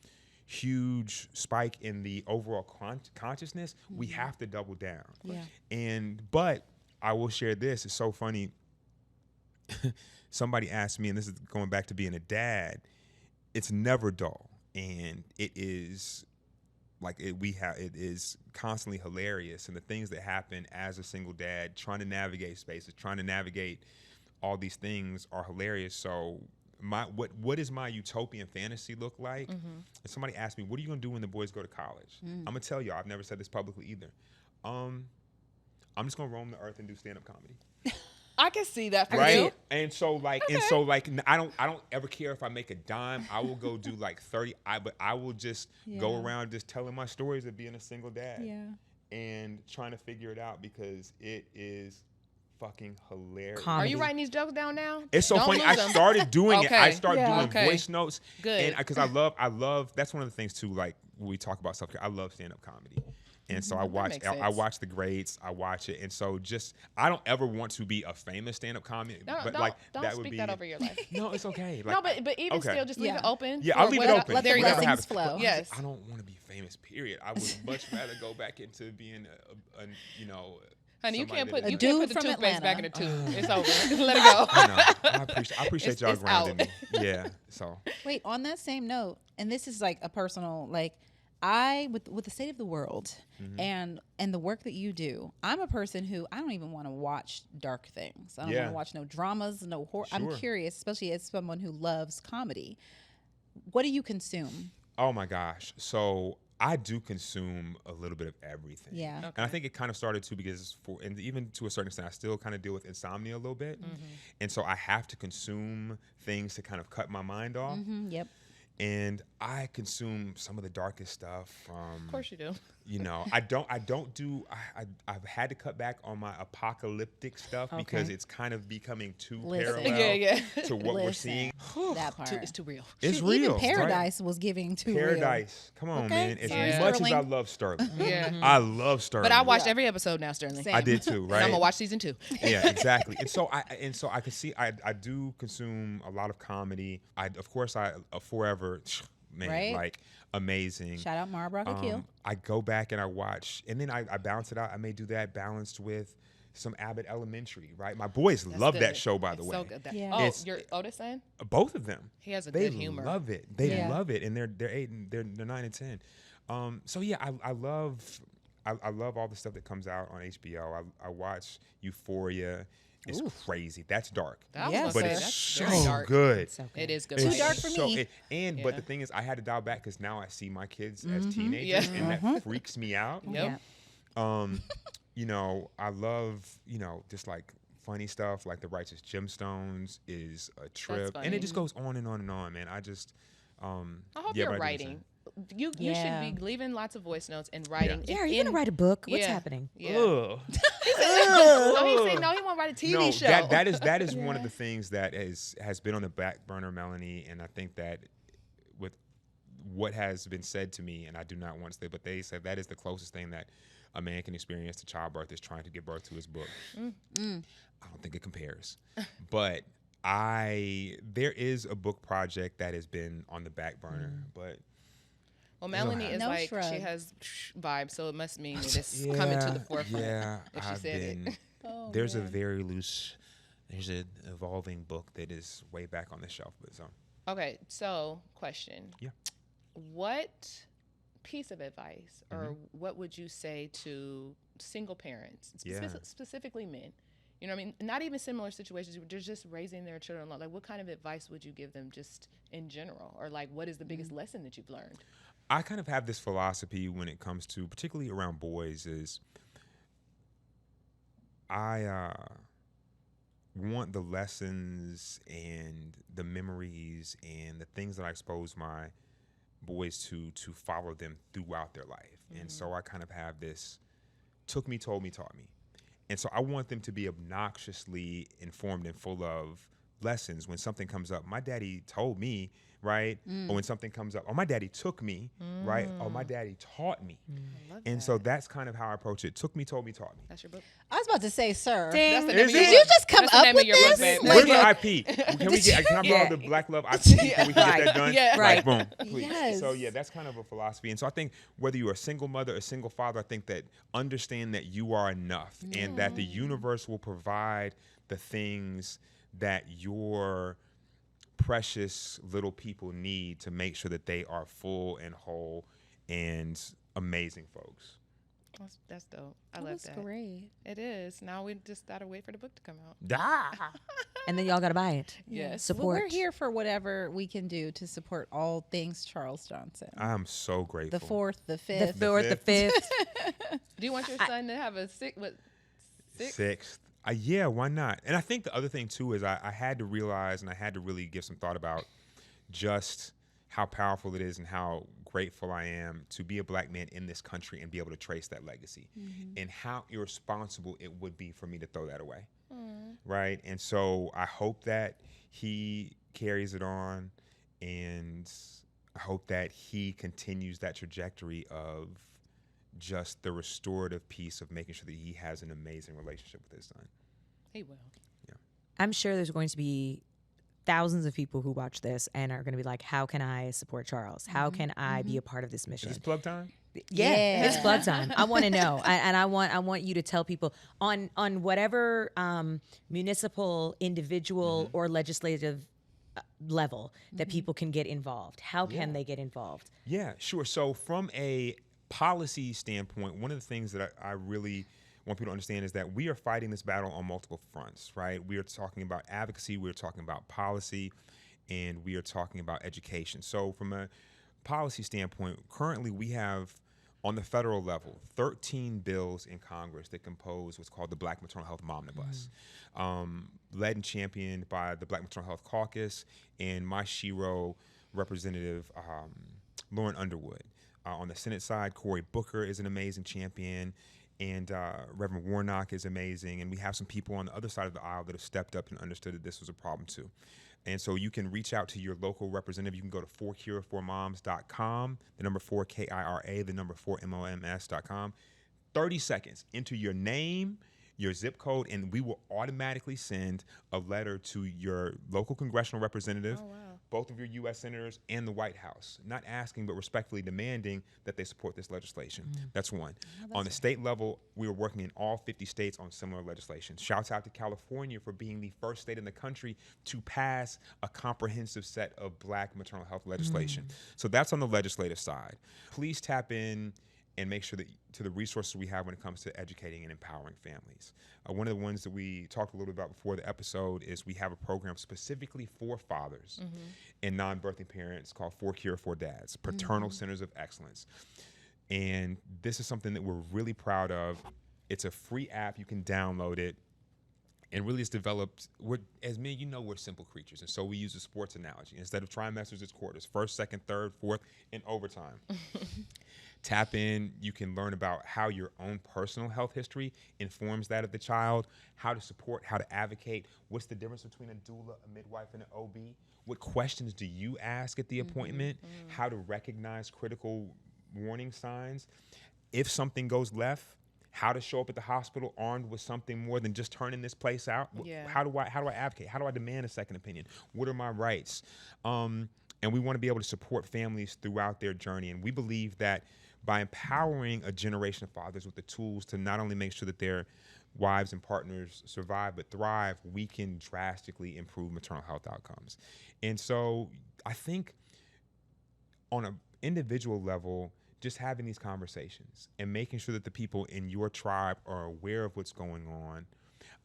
huge spike in the overall consciousness, we have to double down. Yeah. But I will share this. It's so funny. Somebody asked me, and this is going back to being a dad, it's never dull. And it is it is constantly hilarious, and the things that happen as a single dad trying to navigate spaces, trying to navigate all these things are hilarious. So what does my utopian fantasy look like? And somebody asked me, what are you gonna do when the boys go to college? I'm gonna tell y'all, I've never said this publicly either. I'm just gonna roam the earth and do stand-up comedy. I can see that for right? you. And so I don't ever care if I make a dime. I will go do 30. But I will just go around just telling my stories of being a single dad. Yeah. And trying to figure it out because it is fucking hilarious. Are you writing these jokes down now? It's so Don't funny. lose I them. started doing it. I started doing Okay. voice notes. Good. And because I love. That's one of the things too. Like when we talk about self-care, I love stand-up comedy. And so I watch the greats. I watch it, and so I don't ever want to be a famous stand-up comic. No, but don't that would speak be that over your life. No, it's okay. No, but even still, just leave it open. Yeah, I'll for leave it what- open. Let the There you go. blessings flow. Yes. I don't want to be famous. Period. I would much rather go back into being Honey, you can't put A the dude from toothpaste back in the Atlanta. tube. It's over. Let it go. I appreciate y'all It's grounding out. me. Yeah. So Wait, on that same note, and this is a personal, with the state of the world and the work that you do, I'm a person who I don't even want to watch dark things. I don't want to watch no dramas, no horror. Sure. I'm curious, especially as someone who loves comedy. What do you consume? oh my gosh. So I do consume a little bit of everything. Yeah. Okay. And I think it kind of started too because and even to a certain extent, I still kind of deal with insomnia a little bit. And so I have to consume things to kind of cut my mind off. Yep. And I consume some of the darkest stuff from. Of course you do. You know, I've had to cut back on my apocalyptic stuff because it's kind of becoming too Listen. parallel to what we're seeing. That part. It's too real. It's Shoot, real. Even right? Paradise was giving too real. Paradise. Come on, Okay. man. As Sorry, much Sterling. as I love Sterling. Yeah. I love Sterling. But I watched every episode now, Sterling. Same. I did too, right? And I'm gonna watch season 2. Yeah, exactly. And so I can see I do consume a lot of comedy. I forever man, Right? like amazing. Shout out Mara Brock-Akil. I go back and I watch, and then I balance it out. I may do that balanced with some Abbott Elementary, right? My boys love that good. show, by the It's way. so good. Yeah. Oh, It's- your oldest son? Both of them. He has a They good humor. love it. They Yeah. love it, and they're 8 and they're 9 and 10. So yeah, I love all the stuff that comes out on HBO. I watch Euphoria. It's crazy. That's dark. I was Yeah, gonna But say, it's that's so very dark. good. So good. It is good. Too writing. dark for me. But the Yeah. thing is, I had to dial back because now I see my kids as teenagers, Yeah. and that freaks me out. Yep. You know, I love, just like funny stuff like The Righteous Gemstones is a trip. And funny. it just goes on and on and on, man. I just I hope yeah, you're but I do the writing. same. You should Yeah. be leaving lots of voice notes and writing. Yeah, are you gonna write a book? What's Yeah. happening? Yeah. Ugh. No, he said no. He won't write a TV show. That is one of the things that has been on the back burner, Melanie, and I think that with what has been said to me, and I do not want to say, but they said that is the closest thing that a man can experience to childbirth is trying to give birth to his book. I don't think it compares, but there is a book project that has been on the back burner, but. Well, Melanie is No like, shrug. she has vibes, so it must mean that it's coming to the forefront. Yeah, if she I've said been. it. Oh, There's man. there's an evolving book that is way back on the shelf, but Okay, so question. Yeah. What piece of advice or what would you say to single parents, specifically men? You know what I mean? Not even similar situations. They're just raising their children. Like, what kind of advice would you give them just in general? Or, like, what is the biggest lesson that you've learned? I kind of have this philosophy when it comes to, particularly around boys, is I want the lessons and the memories and the things that I expose my boys to follow them throughout their life. And so I kind of have this took me, told me, taught me. And so I want them to be obnoxiously informed and full of lessons. When something comes up, my daddy told me, right? Or when something comes up, oh, my daddy took me, right? Oh, my daddy taught me. I love And that. so that's kind of how I approach it. Took me, told me, taught me. That's your book. I was about to say, sir. That's the Ding. name of your Did book. you just come That's the up name with of your book, this? babe. Where's Like, the IP? Can I Yeah. borrow the Black Love IP? Can we get that done? Yeah. Right. Boom. Please. Yes. So yeah, that's kind of a philosophy. And so I think whether you're a single mother or single father, I think that understand that you are enough and that the universe will provide the things that your precious little people need to make sure that they are full and whole and amazing folks. That's dope. I That love was that. great. It is. Now we just gotta wait for the book to come out. And then y'all gotta buy it. Yes. Well, Support. we're here for whatever we can do to support all things Charles Johnson. I'm so grateful. The 4th, the The 5th. 4th, the 5th. Do you want your son to have a sixth? Sixth. Yeah, why not? And I think the other thing too is I had to realize and I had to really give some thought about just how powerful it is and how grateful I am to be a Black man in this country and be able to trace that legacy and how irresponsible it would be for me to throw that away. Right. And so I hope that he carries it on and I hope that he continues that trajectory of just the restorative piece of making sure that he has an amazing relationship with his son. He will. I'm sure there's going to be thousands of people who watch this and are going to be like, how can I support Charles? How can I be a part of this mission? Is this plug time? Yeah, it's Yeah. plug time. I want to know, and I want you to tell people on whatever municipal, individual, or legislative level that people can get involved. How can they get involved? Yeah, sure. So from a policy standpoint, one of the things that I really want people to understand is that we are fighting this battle on multiple fronts, right? We are talking about advocacy, we're talking about policy, and we are talking about education. So from a policy standpoint, currently we have on the federal level 13 bills in Congress that compose what's called the Black Maternal Health Omnibus, led and championed by the Black Maternal Health Caucus and my shero Representative Lauren Underwood. On the Senate side, Cory Booker is an amazing champion, and Reverend Warnock is amazing. And we have some people on the other side of the aisle that have stepped up and understood that this was a problem too. And so you can reach out to your local representative. You can go to 4cure4moms.com, the number 4 KIRA, the number 4 MOMS.com. 30 seconds, enter your name, your zip code, and we will automatically send a letter to your local congressional representative, both of your U.S. senators, and the White House, not asking but respectfully demanding that they support this legislation. That's one. On the state level, we are working in all 50 states on similar legislation. Shouts out to California for being the first state in the country to pass a comprehensive set of Black maternal health legislation. So that's on the legislative side. Please tap in and make sure that to the resources we have when it comes to educating and empowering families. One of the ones that we talked a little bit about before the episode is we have a program specifically for fathers and non-birthing parents called 4Cure4Dads, Paternal Centers of Excellence. And this is something that we're really proud of. It's a free app. You can download it. And really it's developed, as men, we're simple creatures. And so we use a sports analogy. Instead of trimesters, it's quarters. First, second, third, fourth, and overtime. Tap in, you can learn about how your own personal health history informs that of the child, how to support, how to advocate, what's the difference between a doula, a midwife, and an OB, what questions do you ask at the appointment, how to recognize critical warning signs, if something goes left, how to show up at the hospital armed with something more than just turning this place out. Yeah. How do I advocate? How do I demand a second opinion? What are my rights? And we want to be able to support families throughout their journey. And we believe that by empowering a generation of fathers with the tools to not only make sure that their wives and partners survive but thrive, we can drastically improve maternal health outcomes. And so I think on an individual level, just having these conversations and making sure that the people in your tribe are aware of what's going on.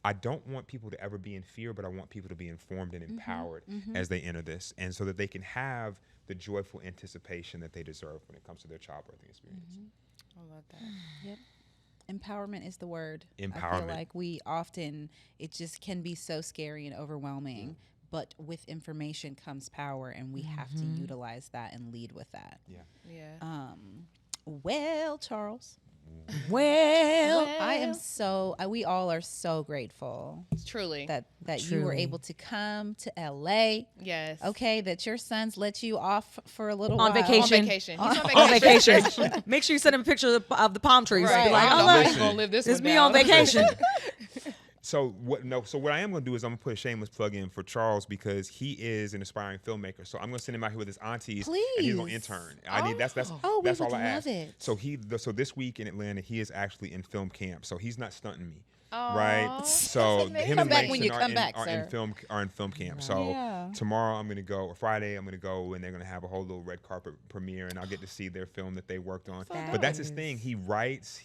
I don't want people to ever be in fear, but I want people to be informed and empowered as they enter this, and so that they can have the joyful anticipation that they deserve when it comes to their childbirthing experience. I love that. Yep. Empowerment is the word. I Empowerment. feel like it just can be so scary and overwhelming. But with information comes power, and we have to utilize that and lead with that. Yeah. Well, Charles. Well, We all are so grateful Truly. that you were Truly. able to come to LA. Yes. Okay, that your sons let you off for a little On while. vacation. On vacation. He's on vacation. Make sure you send him a picture of the palm trees. Right. Be like, I don't oh, know how look, he's gonna live this it's one me down. on vacation. So what I am going to do is I'm going to put a shameless plug in for Charles, because he is an aspiring filmmaker. So I'm going to send him out here with his aunties, and he's going to Please. intern. We That's would all I ask. love it. So this week in Atlanta, he is actually in film camp. So he's not stunting me. Aw. Right, so him Come and back when Langston you come back, are sir. in film camp. So Yeah. tomorrow I'm gonna go, or Friday I'm gonna go, and they're gonna have a whole little red carpet premiere, and I'll get to see their film that they worked on. But that's his thing. He writes.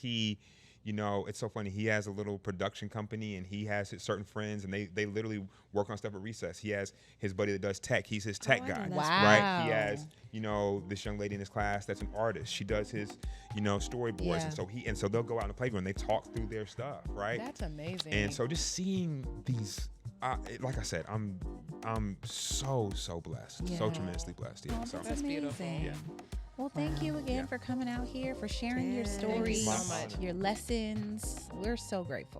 It's so funny. He has a little production company, and he has his certain friends, and they literally work on stuff at recess. He has his buddy that does tech. He's his tech guy, right? He has this young lady in his class that's an artist. She does his storyboards, and so they'll go out in the playground. They talk through their stuff, right? That's amazing. And so just seeing these, like I said, I'm so blessed, so tremendously blessed. Yeah, so That's beautiful. Amazing. Well, thank you again for coming out here, for sharing your stories, so much. your lessons. We're so grateful.